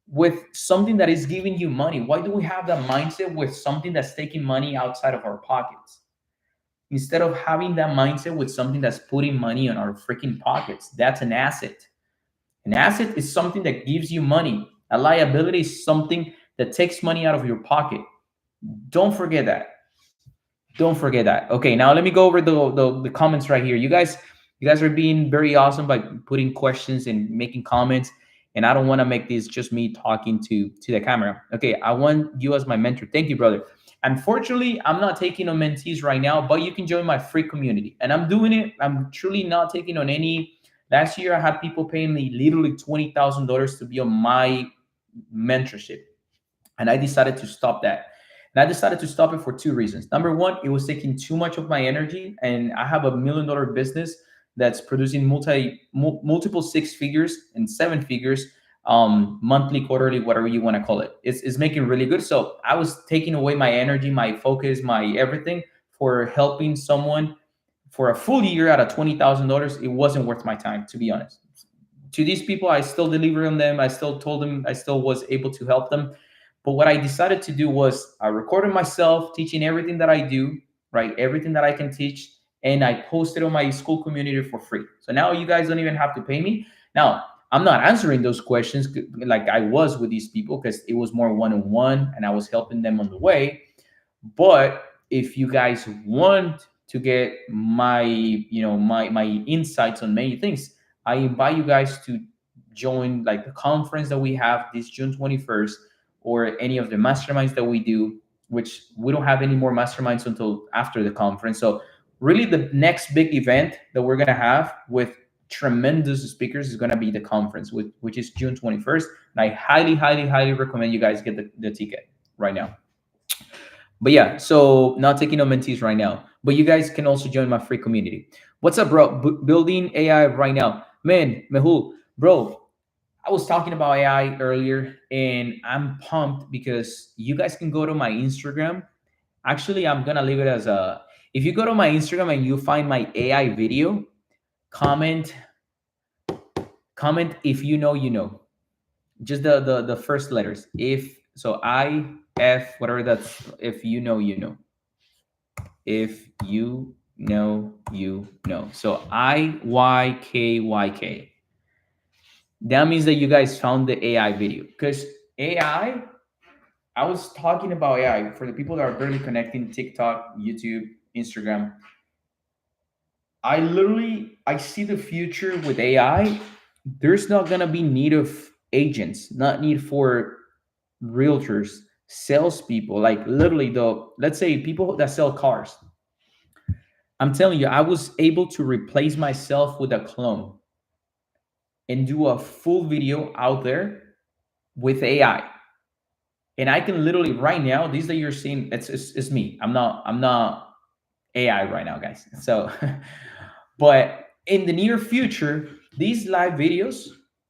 with something that is giving you money? Why do we have that mindset with something that's taking money outside of our pockets, instead of having that mindset with something that's putting money on our freaking pockets? That's an asset. An asset is something that gives you money. A liability is something that takes money out of your pocket. Don't forget that. Don't forget that. Okay, now let me go over the comments right here. You guys are being very awesome by putting questions and making comments. And I don't want to make this just me talking to the camera. Okay, I want you as my mentor. Thank you, brother. Unfortunately, I'm not taking on mentees right now, but you can join my free community. And I'm doing it. I'm truly not taking on any. Last year, I had people paying me literally $20,000 to be on my mentorship. And I decided to stop that. And I decided to stop it for two reasons. Number one, it was taking too much of my energy. And I have $1 million business that's producing multiple six figures and seven figures, monthly, quarterly, whatever you want to call it. It's making really good. So I was taking away my energy, my focus, my everything for helping someone for a full year at a $20,000. It wasn't worth my time, to be honest. To these people, I still delivered on them. I still told them, I still was able to help them. But what I decided to do was I recorded myself teaching everything that I do, right? Everything that I can teach. And I posted on my school community for free. So now you guys don't even have to pay me. Now, I'm not answering those questions like I was with these people, because it was more one-on-one and I was helping them on the way. But if you guys want to get my insights on many things, I invite you guys to join like the conference that we have this June 21st, or any of the masterminds that we do, which we don't have any more masterminds until after the conference. So really the next big event that we're going to have with tremendous speakers is going to be the conference, which is June 21st. And I highly, highly, highly recommend you guys get the ticket right now. But yeah, so not taking on mentees right now, but you guys can also join my free community. What's up, bro? Building AI right now. Man, Mehul, bro, I was talking about AI earlier, and I'm pumped because you guys can go to my Instagram. Actually, I'm gonna leave it as a. If you go to my Instagram and you find my AI video, comment if you know, just the first letters. If so, I, F, whatever that's. If you know, If you know, So IYKYK. That means that you guys found the AI video, because AI. I was talking about AI for the people that are barely connecting TikTok, YouTube, Instagram. I see the future with AI. There's not gonna be need of agents, not need for realtors, salespeople, like literally let's say people that sell cars. I'm telling you, I was able to replace myself with a clone and do a full video out there with AI. And I can literally right now, these that you're seeing, it's me. I'm not AI right now, guys. So, but in the near future, these live videos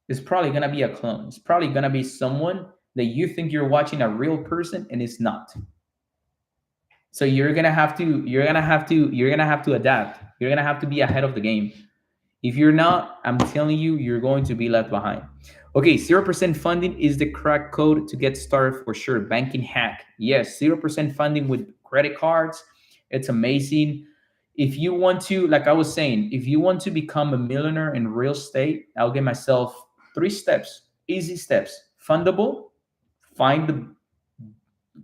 is probably gonna be a clone. It's probably gonna be someone that you think you're watching a real person, and it's not. So you're gonna have to adapt. You're gonna have to be ahead of the game. If you're not, I'm telling you, you're going to be left behind. Okay, 0% funding is the crack code to get started for sure. Banking hack. Yes, 0% funding with credit cards. It's amazing. If you want to, like I was saying, if you want to become a millionaire in real estate, I'll give myself 3 steps, easy steps. Fundable, find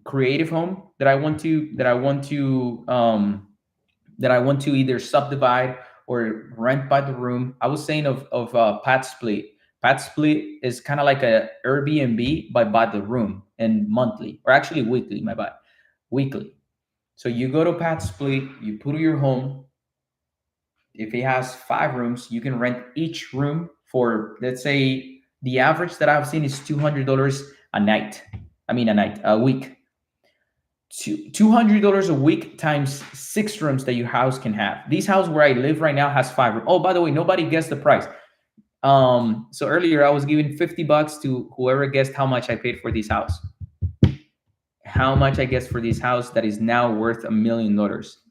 creative home that I want to either subdivide or rent by the room. I was saying of Pad Split. Pad Split is kind of like a Airbnb, but by the room and monthly, or actually weekly. My bad, weekly. So you go to Pad Split, you put your home. If it has 5 rooms, you can rent each room for, let's say, the average that I've seen is $200 a night. I mean, a week. $200 a week times 6 rooms that your house can have. This house where I live right now has 5 rooms. Oh, by the way, nobody guessed the price. So earlier I was giving $50 to whoever guessed how much I paid for this house. How much I guessed for this house that is now worth $1 million.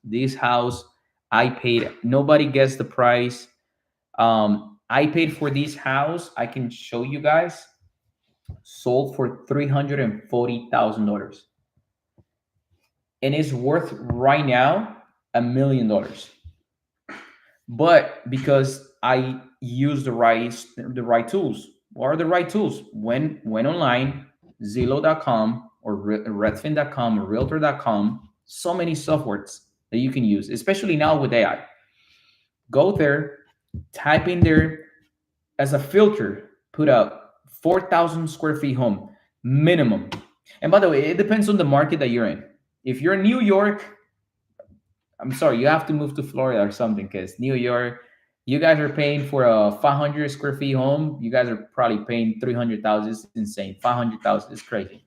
This house I paid. Nobody guessed the price. I paid for this house. I can show you guys. Sold for $340,000. And it's worth right now $1 million. But because I use the right tools. What are the right tools? When online, Zillow.com or Redfin.com or Realtor.com, so many softwares that you can use, especially now with AI. Go there, type in there as a filter, put up 4,000 square feet home minimum. And by the way, it depends on the market that you're in. If you're in New York, I'm sorry, you have to move to Florida or something, because New York, you guys are paying for a 500 square feet home. You guys are probably paying 300,000. It's insane. 500,000 is crazy.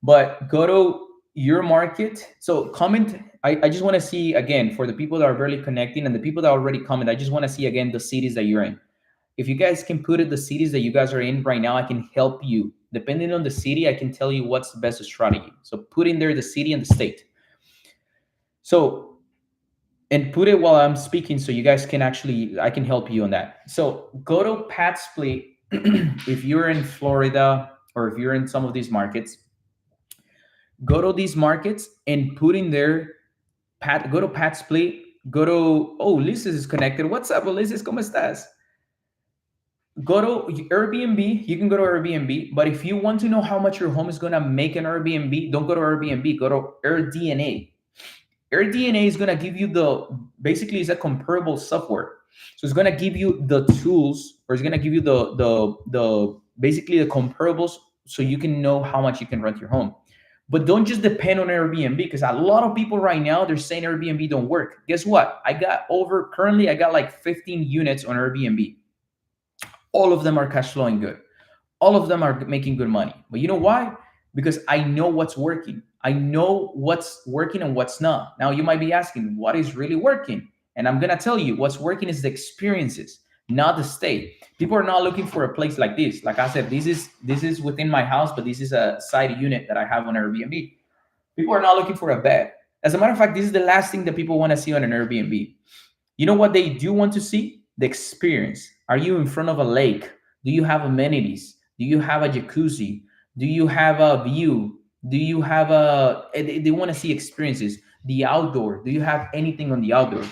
But go to your market. So comment. I just want to see again, for the people that are barely connecting and the people that already comment, I just want to see again the cities that you're in. If you guys can put it the cities that you guys are in right now, I can help you. Depending on the city, I can tell you what's the best strategy. So put in there the city and the state. So, and put it while I'm speaking so you guys can actually, I can help you on that. So go to Pad Split if you're in Florida or if you're in some of these markets. Go to these markets and put in there, go to Pad Split, go to, oh, Liz is connected. What's up, Liz? ¿Cómo estás? Go to Airbnb. You can go to Airbnb, but if you want to know how much your home is going to make an Airbnb, don't go to Airbnb, go to AirDNA. AirDNA is going to give you basically it's a comparable software. So it's going to give you the tools, or it's going to give you the basically the comparables, so you can know how much you can rent your home. But don't just depend on Airbnb, because a lot of people right now, they're saying Airbnb don't work. Guess what? Currently I got like 15 units on Airbnb. All of them are cash flowing good. All of them are making good money. But you know why? Because I know what's working. I know what's working and what's not. Now you might be asking, what is really working? And I'm gonna tell you, what's working is the experiences, not the stay. People are not looking for a place like this. Like I said, this is within my house, but this is a side unit that I have on Airbnb. People are not looking for a bed. As a matter of fact, this is the last thing that people want to see on an Airbnb. You know what they do want to see? The experience. Are you in front of a lake? Do you have amenities? Do you have a jacuzzi? Do you have a view? Do you have they want to see experiences. The outdoor. Do you have anything on the outdoor?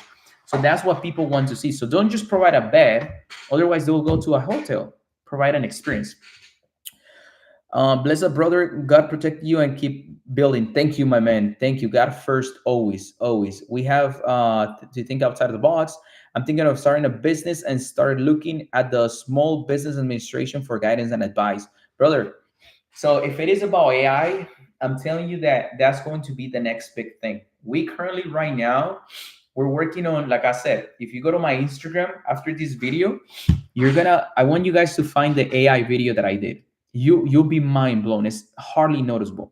So that's what people want to see. So don't just provide a bed. Otherwise, they will go to a hotel. Provide an experience. Blessed brother, God protect you and keep building. Thank you, my man. Thank you. God first, always, always. We have to think outside of the box. I'm thinking of starting a business and started looking at the Small Business Administration for guidance and advice. Brother, so if it is about AI, I'm telling you that that's going to be the next big thing. We currently right now, we're working on, like I said, if you go to my Instagram after this video, I want you guys to find the AI video that I did. You'll be mind blown. It's hardly noticeable,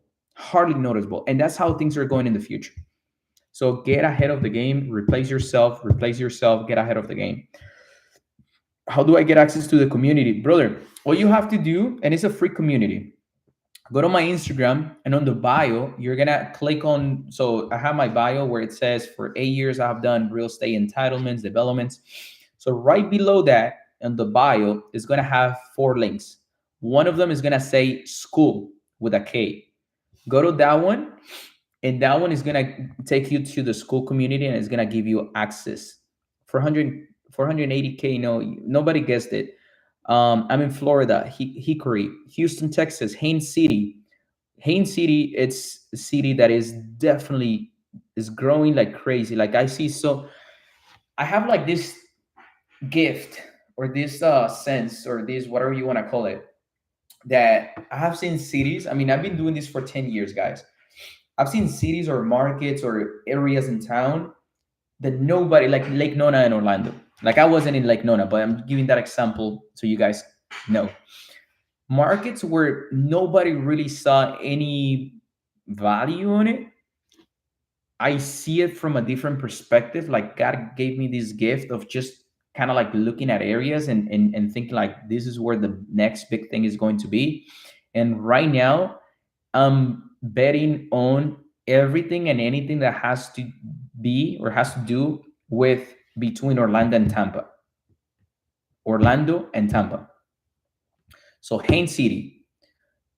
and that's how things are going in the future. So get ahead of the game. Replace yourself. Get ahead of the game. How do I get access to the community, brother? All you have to do, and it's a free community, go to my Instagram, and on the bio you're gonna click on, so I have my bio where it says for 8 years I have done real estate entitlements, developments. So right below that in the bio is gonna have 4 links. One of them is gonna say school with a K. Go to that one, and that one is gonna take you to the school community, and it's gonna give you access for 480K. No, nobody guessed it. I'm in Florida, Hickory, Houston, Texas, Haines City, Haines City, it's a city that is definitely is growing like crazy. Like I see, so I have like this gift or this sense or this whatever you want to call it, that I have seen cities. I mean, I've been doing this for 10 years, guys. I've seen cities or markets or areas in town that nobody, like Lake Nona in Orlando. Like I wasn't in Lake Nona, but I'm giving that example so you guys know. Markets where nobody really saw any value on it, I see it from a different perspective. Like God gave me this gift of just kind of like looking at areas and thinking like this is where the next big thing is going to be. And right now, I'm betting on everything and anything that has to be or has to do with between Orlando and Tampa. Orlando and Tampa. So Haines City,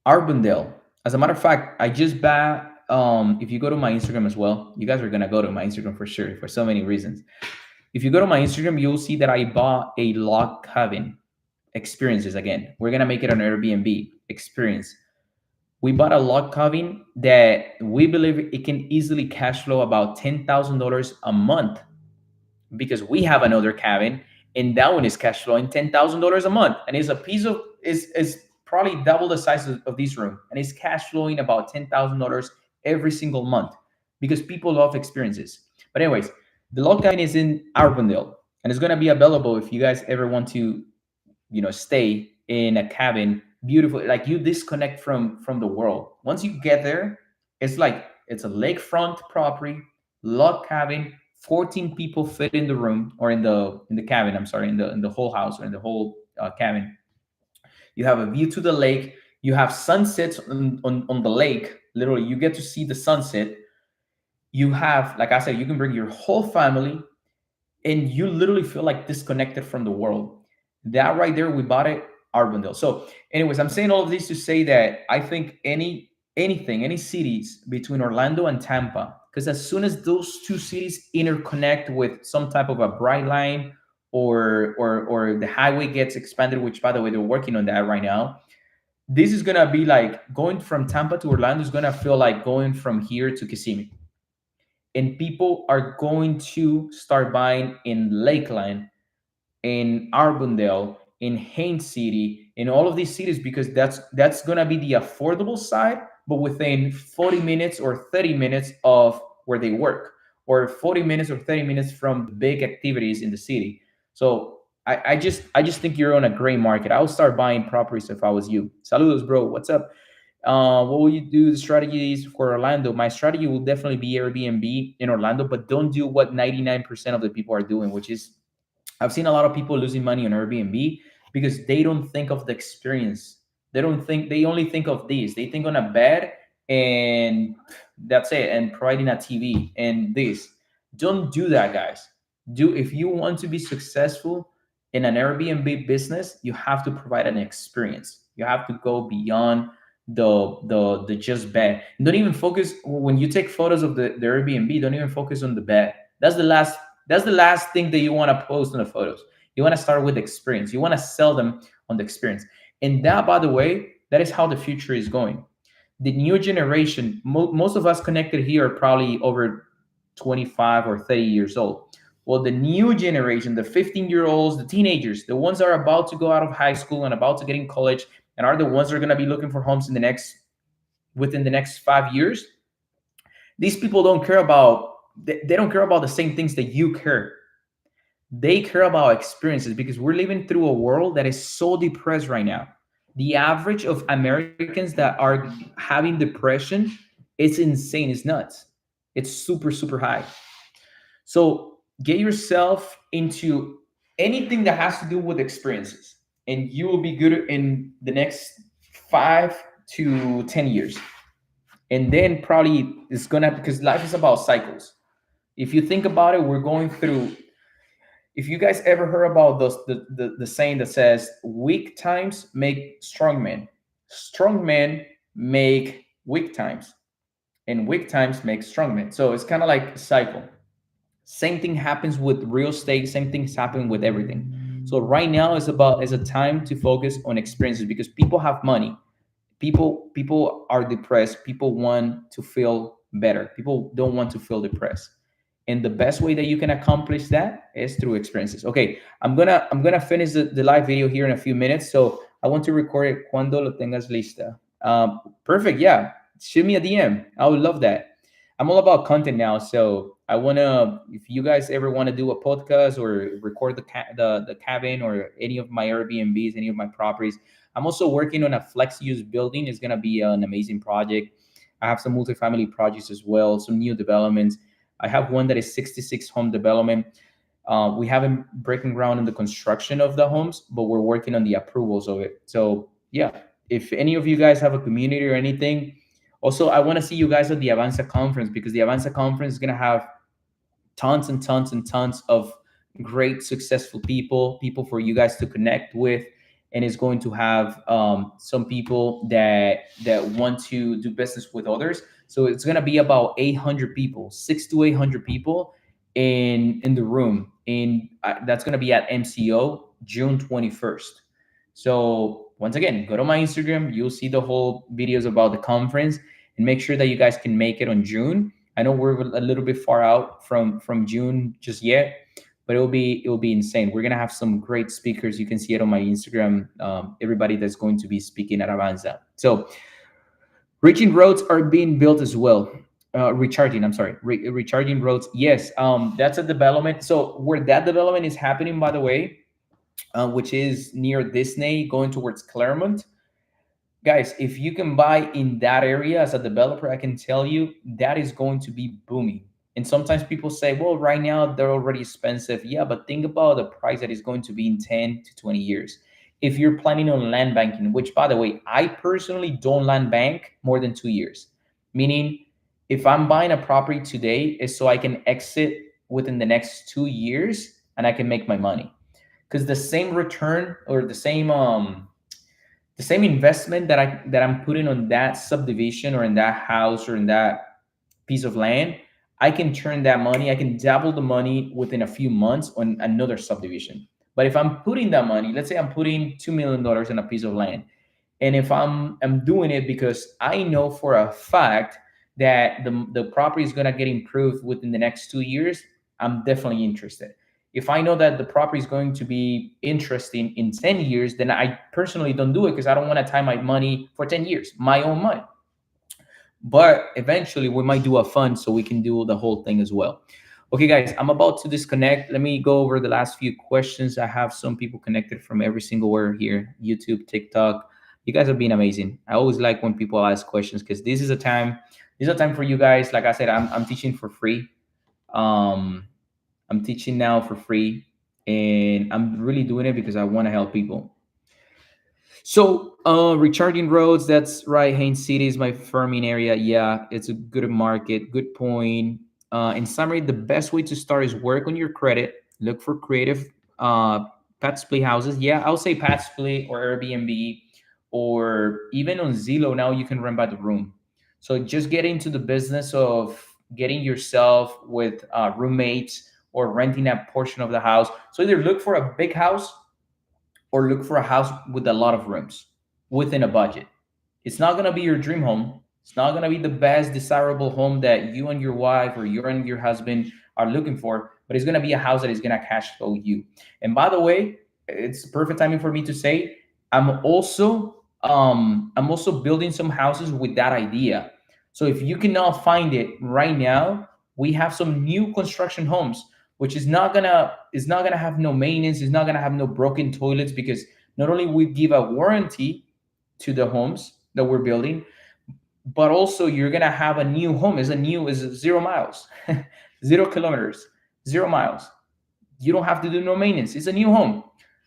Arbondale. As a matter of fact, I just bought. If you go to my Instagram as well, you guys are gonna go to my Instagram for sure for so many reasons. If you go to my Instagram, you'll see that I bought a log cabin experiences again. We're gonna make it an Airbnb experience. We bought a log cabin that we believe it can easily cash flow about $10,000 a month because we have another cabin and that one is cash flowing $10,000 a month and it's a piece of is probably double the size of this room and it's cash flowing about $10,000 every single month because people love experiences. But anyways, the log cabin is in Arbondale and it's gonna be available if you guys ever want to, stay in a cabin, beautiful, like you disconnect from the world. Once you get there, it's like it's a lakefront property, log cabin, 14 people fit in the room or in the cabin, I'm sorry, in the whole house or in the whole cabin. You have a view to the lake, you have sunsets on the lake, literally you get to see the sunset. You have, like I said, you can bring your whole family and you literally feel like disconnected from the world. That right there, we bought it, Arbondale. So, anyways, I'm saying all of this to say that I think any cities between Orlando and Tampa, because as soon as those two cities interconnect with some type of a bright line or the highway gets expanded, which by the way they're working on that right now. This is gonna be like going from Tampa to Orlando is gonna feel like going from here to Kissimmee, and people are going to start buying in Lakeland, in Arbondale, in Haines City, in all of these cities because that's gonna be the affordable side, but within 40 minutes or 30 minutes of where they work, or 40 minutes or 30 minutes from the big activities in the city. So I just think you're on a great market. I would start buying properties if I was you. Saludos, bro. What's up? What will you do? The strategies for Orlando. My strategy will definitely be Airbnb in Orlando, but don't do what 99% of the people are doing, which is I've seen a lot of people losing money on Airbnb because they don't think of the experience. They only think of these. They think on a bed and that's it, and providing a TV and this. Don't do that, guys. If you want to be successful in an Airbnb business, you have to provide an experience. You have to go beyond the just bed. Don't even focus when you take photos of the Airbnb, don't even focus on the bed. That's the last thing that you want to post in the photos. You want to start with experience. You want to sell them on the experience. And that, by the way, that is how the future is going. The new generation, most of us connected here are probably over 25 or 30 years old. Well, the new generation, the 15-year-olds, the teenagers, the ones that are about to go out of high school and about to get in college and are the ones that are going to be looking for homes within the next 5 years, these people don't care about they don't care about the same things that you care. They care about experiences because we're living through a world that is so depressed right now. The average of Americans that are having depression, it's insane, it's nuts. It's super, super high. So get yourself into anything that has to do with experiences, and you will be good in the next 5 to 10 years. And then probably it's gonna because life is about cycles. If you think about it, we're going through. If you guys ever heard about the saying that says weak times make strong men make weak times, and weak times make strong men. So it's kind of like a cycle. Same thing happens with real estate. Same things happen with everything. So right now is a time to focus on experiences because people have money. People are depressed. People want to feel better. People don't want to feel depressed. And the best way that you can accomplish that is through experiences. Okay, I'm gonna finish the live video here in a few minutes. So I want to record it cuando lo tengas lista. Perfect. Yeah, shoot me a DM. I would love that. I'm all about content now, so I wanna. If you guys ever want to do a podcast or record the cabin or any of my Airbnbs, any of my properties, I'm also working on a flex use building. It's gonna be an amazing project. I have some multifamily projects as well, some new developments. I have one that is 66 home development. We haven't breaking ground in the construction of the homes, but we're working on the approvals of it. So yeah, if any of you guys have a community or anything, also I want to see you guys at the Avanza conference, because the Avanza conference is gonna have tons and tons and tons of great successful people for you guys to connect with, and it's going to have some people that want to do business with others. So it's going to be about 800 people, 6 to 800 people in the room, and that's going to be at MCO June 21st. So once again, go to my Instagram, you'll see the whole videos about the conference, and make sure that you guys can make it on June. I know we're a little bit far out from June just yet, but it'll be insane. We're gonna have some great speakers. You can see it on my Instagram. Everybody that's going to be speaking at Avanza. So reaching roads are being built as well. Recharging, I'm sorry, recharging roads. Yes, that's a development. So where that development is happening, by the way, which is near Disney, going towards Claremont. Guys, if you can buy in that area as a developer, I can tell you that is going to be booming. And sometimes people say, well, right now they're already expensive. Yeah, but think about the price that is going to be in 10 to 20 years. If you're planning on land banking, which by the way, I personally don't land bank more than 2 years. Meaning, if I'm buying a property today, is so I can exit within the next 2 years and I can make my money. Because the same return or the same investment that I'm putting on that subdivision or in that house or in that piece of land, I can turn that money, I can double the money within a few months on another subdivision. But if I'm putting that money, let's say I'm putting $2 million in a piece of land, and if I'm doing it because I know for a fact that the property is gonna get improved within the next 2 years, I'm definitely interested. If I know that the property is going to be interesting in 10 years, then I personally don't do it because I don't want to tie my money for 10 years, my own money. But eventually we might do a fund so we can do the whole thing as well. Okay, guys, I'm about to disconnect. Let me go over the last few questions. I have some people connected from every single where here, YouTube, TikTok. You guys have been amazing. I always like when people ask questions because this is a time for you guys. Like I said, I'm teaching for free. Um, I'm teaching now for free, and I'm really doing it because I want to help people. So, recharging roads, that's right. Haines City is my farming area. Yeah, it's a good market. Good point. In summary, the best way to start is work on your credit. Look for creative pet split houses. Yeah, I'll say pet split or Airbnb, or even on Zillow now you can rent by the room. So just get into the business of getting yourself with roommates or renting a portion of the house. So either look for a big house or look for a house with a lot of rooms within a budget. It's not going to be your dream home. It's not going to be the best desirable home that you and your wife or you and your husband are looking for, but it's going to be a house that is going to cash flow you. And by the way, it's perfect timing for me to say I'm also building some houses with that idea. So if you cannot find it right now, we have some new construction homes which is not gonna have no maintenance, is not gonna have no broken toilets, because not only we give a warranty to the homes that we're building, but also you're gonna have a new home. Is 0 miles, 0 kilometers, 0 miles. You don't have to do no maintenance. It's a new home.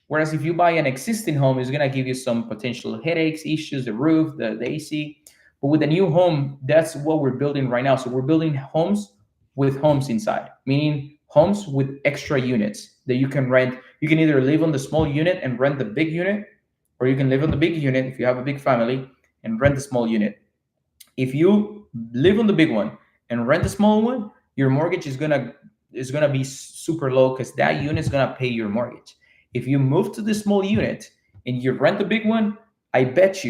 Whereas if you buy an existing home, it's gonna give you some potential headaches, issues, the roof, the AC. But with a new home, that's what we're building right now. So we're building homes with homes inside, meaning homes with extra units that you can rent. You can either live on the small unit and rent the big unit, or you can live on the big unit if you have a big family and rent the small unit. If you live on the big one and rent the small one, your mortgage is gonna be super low because that unit is gonna pay your mortgage. If you move to the small unit and you rent the big one, I bet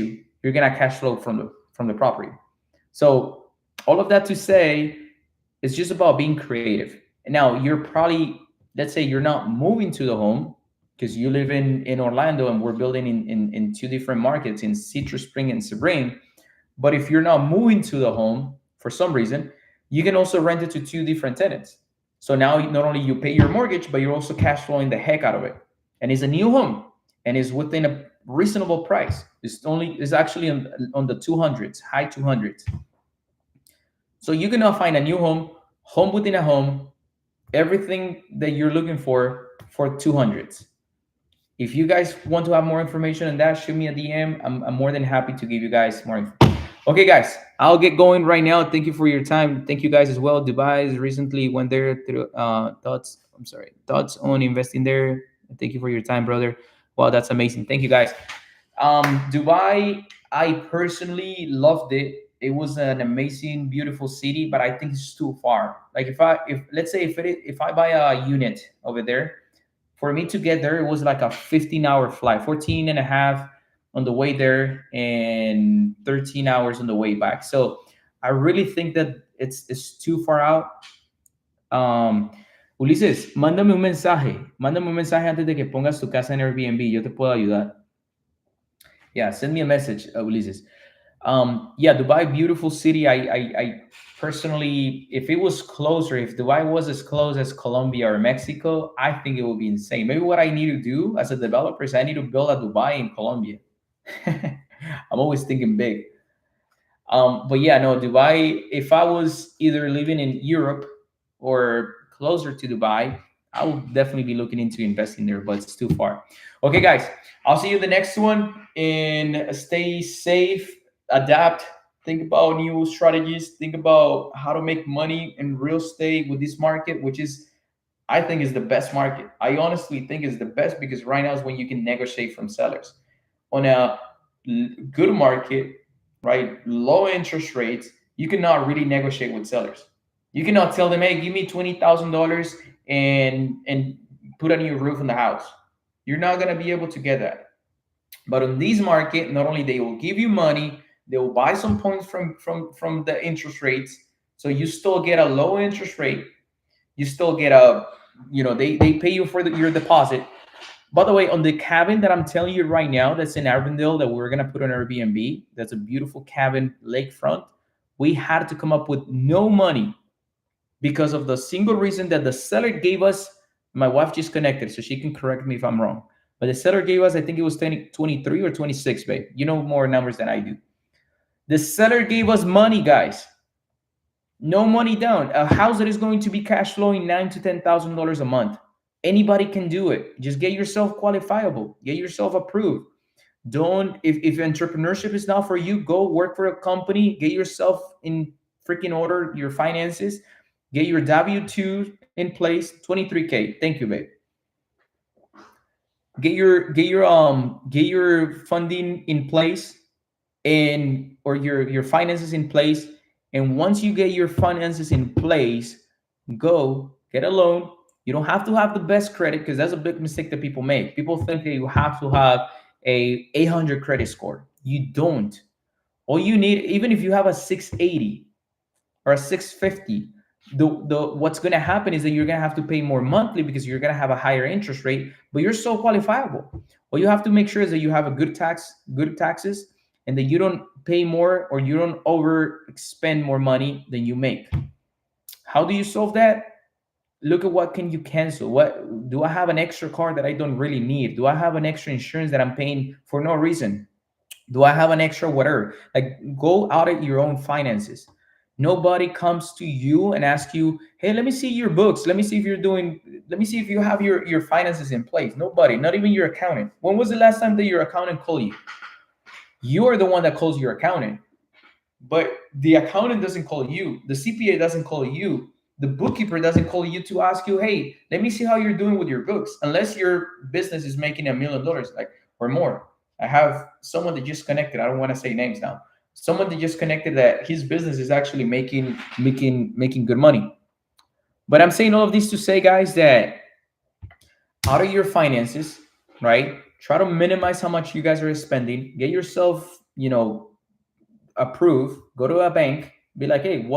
you're gonna cash flow from the property. So all of that to say, it's just about being creative. Now you're probably, let's say you're not moving to the home because you live in Orlando and we're building in two different markets in Citrus Spring and Sebring. But if you're not moving to the home for some reason, you can also rent it to two different tenants. So now not only you pay your mortgage, but you're also cash flowing the heck out of it. And it's a new home and it's within a reasonable price. It's actually on the 200s, high 200s. So you can now find a new home within a home, everything that you're looking for 200s. If you guys want to have more information on that, shoot me a DM. I'm more than happy to give you guys more info. Okay, guys, I'll get going right now. Thank you for your time. Thank you guys as well. Dubai recently went there through thoughts on investing there. Thank you for your time, brother. Wow, that's amazing. Thank you guys. Dubai, I personally loved it. It was an amazing, beautiful city, but I think it's too far. Like if let's say if I buy a unit over there, for me to get there, it was like a 15-hour flight, 14 and a half on the way there and 13 hours on the way back. So I really think that it's too far out. Ulises, mándame un mensaje antes de que pongas tu casa en Airbnb, yo te puedo ayudar. Yeah, send me a message, Ulises. Yeah, Dubai, beautiful city. I personally, if it was closer, if Dubai was as close as Colombia or Mexico, I think it would be insane. Maybe what I need to do as a developer is I need to build a Dubai in Colombia. I'm always thinking big. But yeah, no, Dubai, if I was either living in Europe or closer to Dubai, I would definitely be looking into investing there, but it's too far. Okay, guys, I'll see you in the next one and stay safe, adapt, think about new strategies, think about how to make money in real estate with this market, which is, I think, is the best market. I honestly think is the best because right now is when you can negotiate from sellers. On a good market, right, low interest rates, you cannot really negotiate with sellers. You cannot tell them, hey, give me $20,000 and put a new roof on the house. You're not gonna be able to get that. But on this market, not only they will give you money, they will buy some points from the interest rates. So you still get a low interest rate. You still get a, they pay you for your deposit. By the way, on the cabin that I'm telling you right now, that's in Arvindale that we're gonna put on Airbnb. That's a beautiful cabin, lakefront. We had to come up with no money because of the single reason that the seller gave us. My wife just connected, so she can correct me if I'm wrong. But the seller gave us, I think it was 23 or 26, babe. You know more numbers than I do. The seller gave us money, guys. No money down. A house that is going to be cash flowing $9,000 to $10,000 a month. Anybody can do it. Just get yourself qualifiable. Get yourself approved. Don't, if entrepreneurship is not for you, go work for a company. Get yourself in freaking order, your finances. Get your W-2 in place. 23K. Thank you, babe. Get your funding in place and or your finances in place. And once you get your finances in place, go get a loan. You don't have to have the best credit because that's a big mistake that people make. People think that you have to have a 800 credit score. You don't. All you need, even if you have a 680 or a 650, the what's going to happen is that you're going to have to pay more monthly because you're going to have a higher interest rate, but you're so qualifiable. What you have to make sure is that you have a good taxes, and that you don't pay more or you don't overspend more money than you make. How do you solve that? Look at what can you cancel. What do I have an extra car that I don't really need? Do I have an extra insurance that I'm paying for no reason? Do I have an extra whatever? Like, go out at your own finances. Nobody comes to you and asks you, hey, let me see your books. Let me see if you have your finances in place. Nobody, not even your accountant. When was the last time that your accountant called you? You are the one that calls your accountant. But the accountant doesn't call you. The CPA doesn't call you. The bookkeeper doesn't call you to ask you, hey, let me see how you're doing with your books. Unless your business is making $1 million, like, or more. I have someone that just connected. I don't want to say names now. Someone that just connected that his business is actually making good money. But I'm saying all of this to say, guys, that out of your finances, right? Try to minimize how much you guys are spending. Get yourself you know, approve, go to a bank, be like, hey,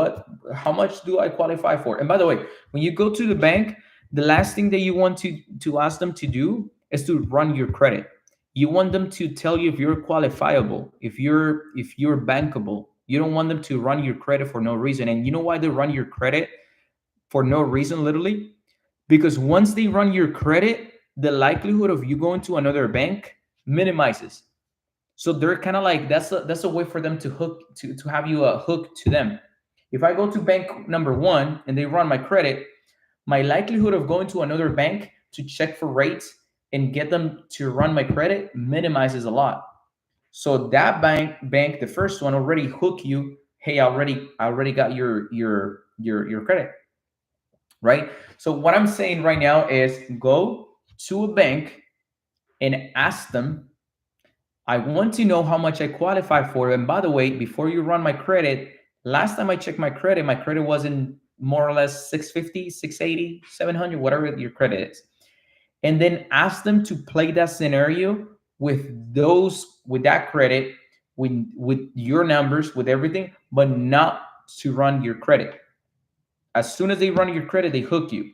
how much do I qualify for? And by the way, when you go to the bank, the last thing that you want to ask them to do is to run your credit. You want them to tell you if you're qualifiable, if you're bankable. You don't want them to run your credit for no reason. And you know why they run your credit for no reason, literally? Because once they run your credit, the likelihood of you going to another bank minimizes. So they're kind of like, that's a way for them to hook to have you a hook to them. If I go to bank number one and they run my credit, my likelihood of going to another bank to check for rates and get them to run my credit minimizes a lot. So that bank, the first one, already hook you. Hey, I already got your credit, right? So what I'm saying right now is go to a bank and ask them, I want to know how much I qualify for. And by the way, before you run my credit, last time I checked my credit was in more or less 650, 680, 700, whatever your credit is. And then ask them to play that scenario with that credit, with your numbers, with everything, but not to run your credit. As soon as they run your credit, they hook you.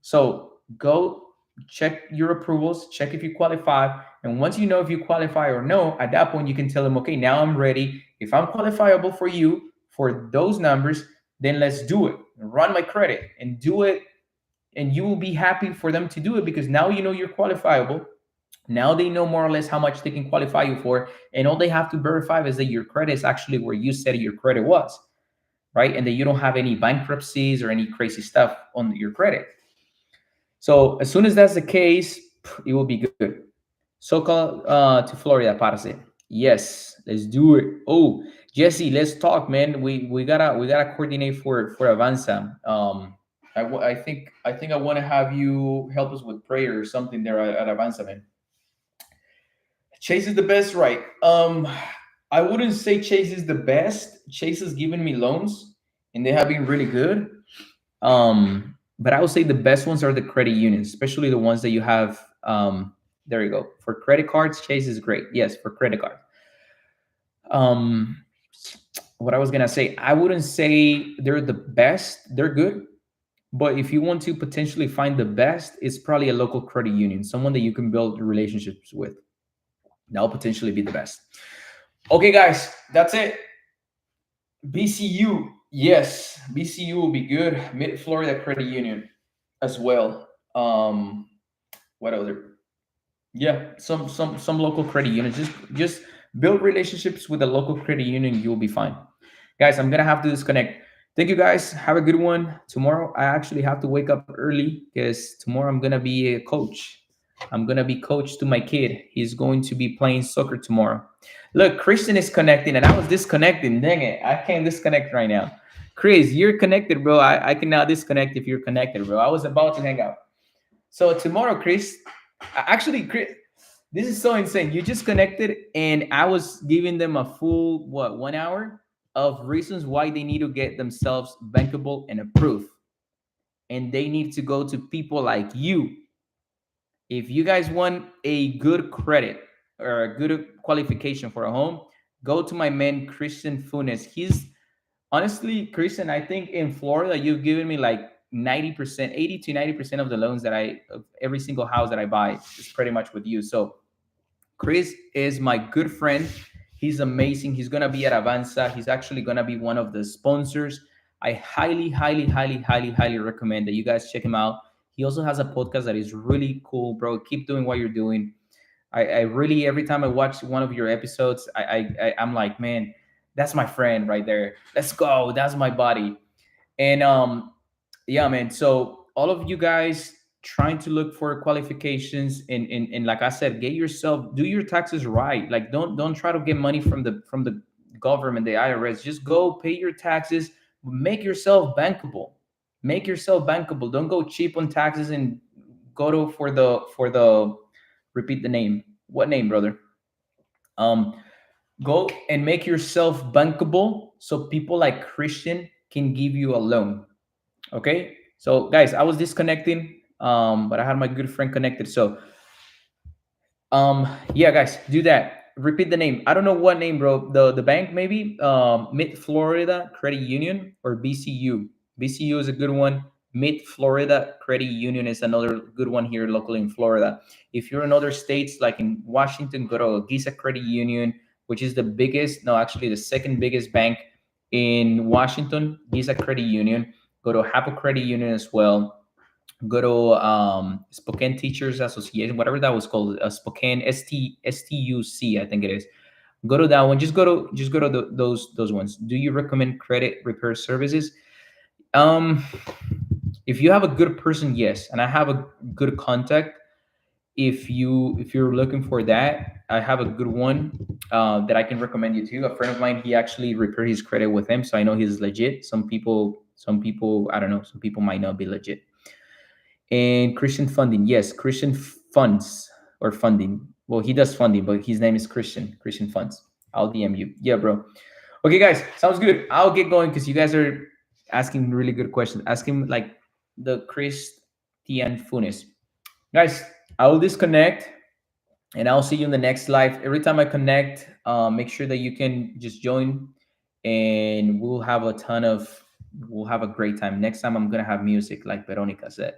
So go check your approvals, check if you qualify. And once you know if you qualify or no, at that point, you can tell them, okay, now I'm ready. If I'm qualifiable for you for those numbers, then let's do it. Run my credit and do it. And you will be happy for them to do it because now you know you're qualifiable. Now they know more or less how much they can qualify you for. And all they have to verify is that your credit is actually where you said your credit was, right? And that you don't have any bankruptcies or any crazy stuff on your credit. So as soon as that's the case, it will be good. So call to Florida, parce. Yes, let's do it. Oh, Jesse, let's talk, man. We gotta coordinate for Avanza. I think I want to have you help us with prayer or something there at Avanza, man. Chase is the best, right? I wouldn't say Chase is the best. Chase has given me loans, and they have been really good. But I would say the best ones are the credit unions, especially the ones that you have. There you go. For credit cards, Chase is great. Yes, for credit cards. Um, what I was gonna say, I wouldn't say they're the best. They're good, but if you want to potentially find the best, it's probably a local credit union, someone that you can build relationships with. That'll potentially be the best. Okay, guys, that's it. BCU, yes, BCU will be good. Mid Florida Credit Union as well. What other? Yeah, some local credit unions. Just build relationships with a local credit union. You'll be fine, guys. I'm gonna have to disconnect. Thank you, guys. Have a good one. Tomorrow, I actually have to wake up early because tomorrow I'm gonna be a coach. I'm gonna be coach to my kid. He's going to be playing soccer tomorrow. Look, Christian is connecting, and I was disconnecting. Dang it, I can't disconnect right now. Chris, you're connected, bro. I can now disconnect if you're connected, bro. I was about to hang out. So tomorrow, Chris, actually, Chris, this is so insane. You just connected, and I was giving them a full 1 hour of reasons why they need to get themselves bankable and approved, and they need to go to people like you. If you guys want a good credit or a good qualification for a home, go to my man Christian Funes. He's honestly, Christian, I think in Florida you've given me like 90%, 80 to 90% of the loans that of every single house that I buy is pretty much with you. So Chris is my good friend. He's amazing. He's gonna be at Avanza. He's actually gonna be one of the sponsors. I highly, highly, highly, highly, highly recommend that you guys check him out. He also has a podcast that is really cool, bro. Keep doing what you're doing. I really, every time I watch one of your episodes, I'm like, man, that's my friend right there. Let's go. That's my buddy. And yeah, man. So all of you guys trying to look for qualifications and like I said, get yourself, do your taxes right. Like don't try to get money from the government, the IRS. Just go pay your taxes, make yourself bankable. Make yourself bankable. Don't go cheap on taxes and go to for the repeat the name. What name, brother? Um Go and make yourself bankable so people like Christian can give you a loan. Okay, so guys, I was disconnecting, but I had my good friend connected. So yeah, guys, do that. repeat the name. I don't know what name, bro. The bank maybe Mid Florida Credit Union or BCU. BCU is a good one. Mid Florida Credit Union is another good one here locally in Florida. If you're in other states like in Washington, go to Giza Credit Union, which is the biggest, no, actually the second biggest bank in Washington. Giza Credit Union. Go to Hapo Credit Union as well. Go to Spokane Teachers Association, whatever that was called, Spokane STUC, I think it is. Go to that one. Just go to those ones. Do you recommend credit repair services? Um, if you have a good person, yes, and I have a good contact. If you're looking for that, I have a good one that I can recommend you to. A friend of mine, he actually repaired his credit with him, so I know he's legit. Some people, I don't know. Some people might not be legit. And Christian funding, yes, Christian funds or funding. Well, he does funding, but his name is Christian funds. I'll DM you. Yeah, bro. Okay, guys, sounds good. I'll get going because you guys are asking really good questions. Asking like the Christian Funes. Guys, I will disconnect and I'll see you in the next live. Every time I connect, make sure that you can just join and we'll have a great time. Next time I'm gonna have music like Veronica said.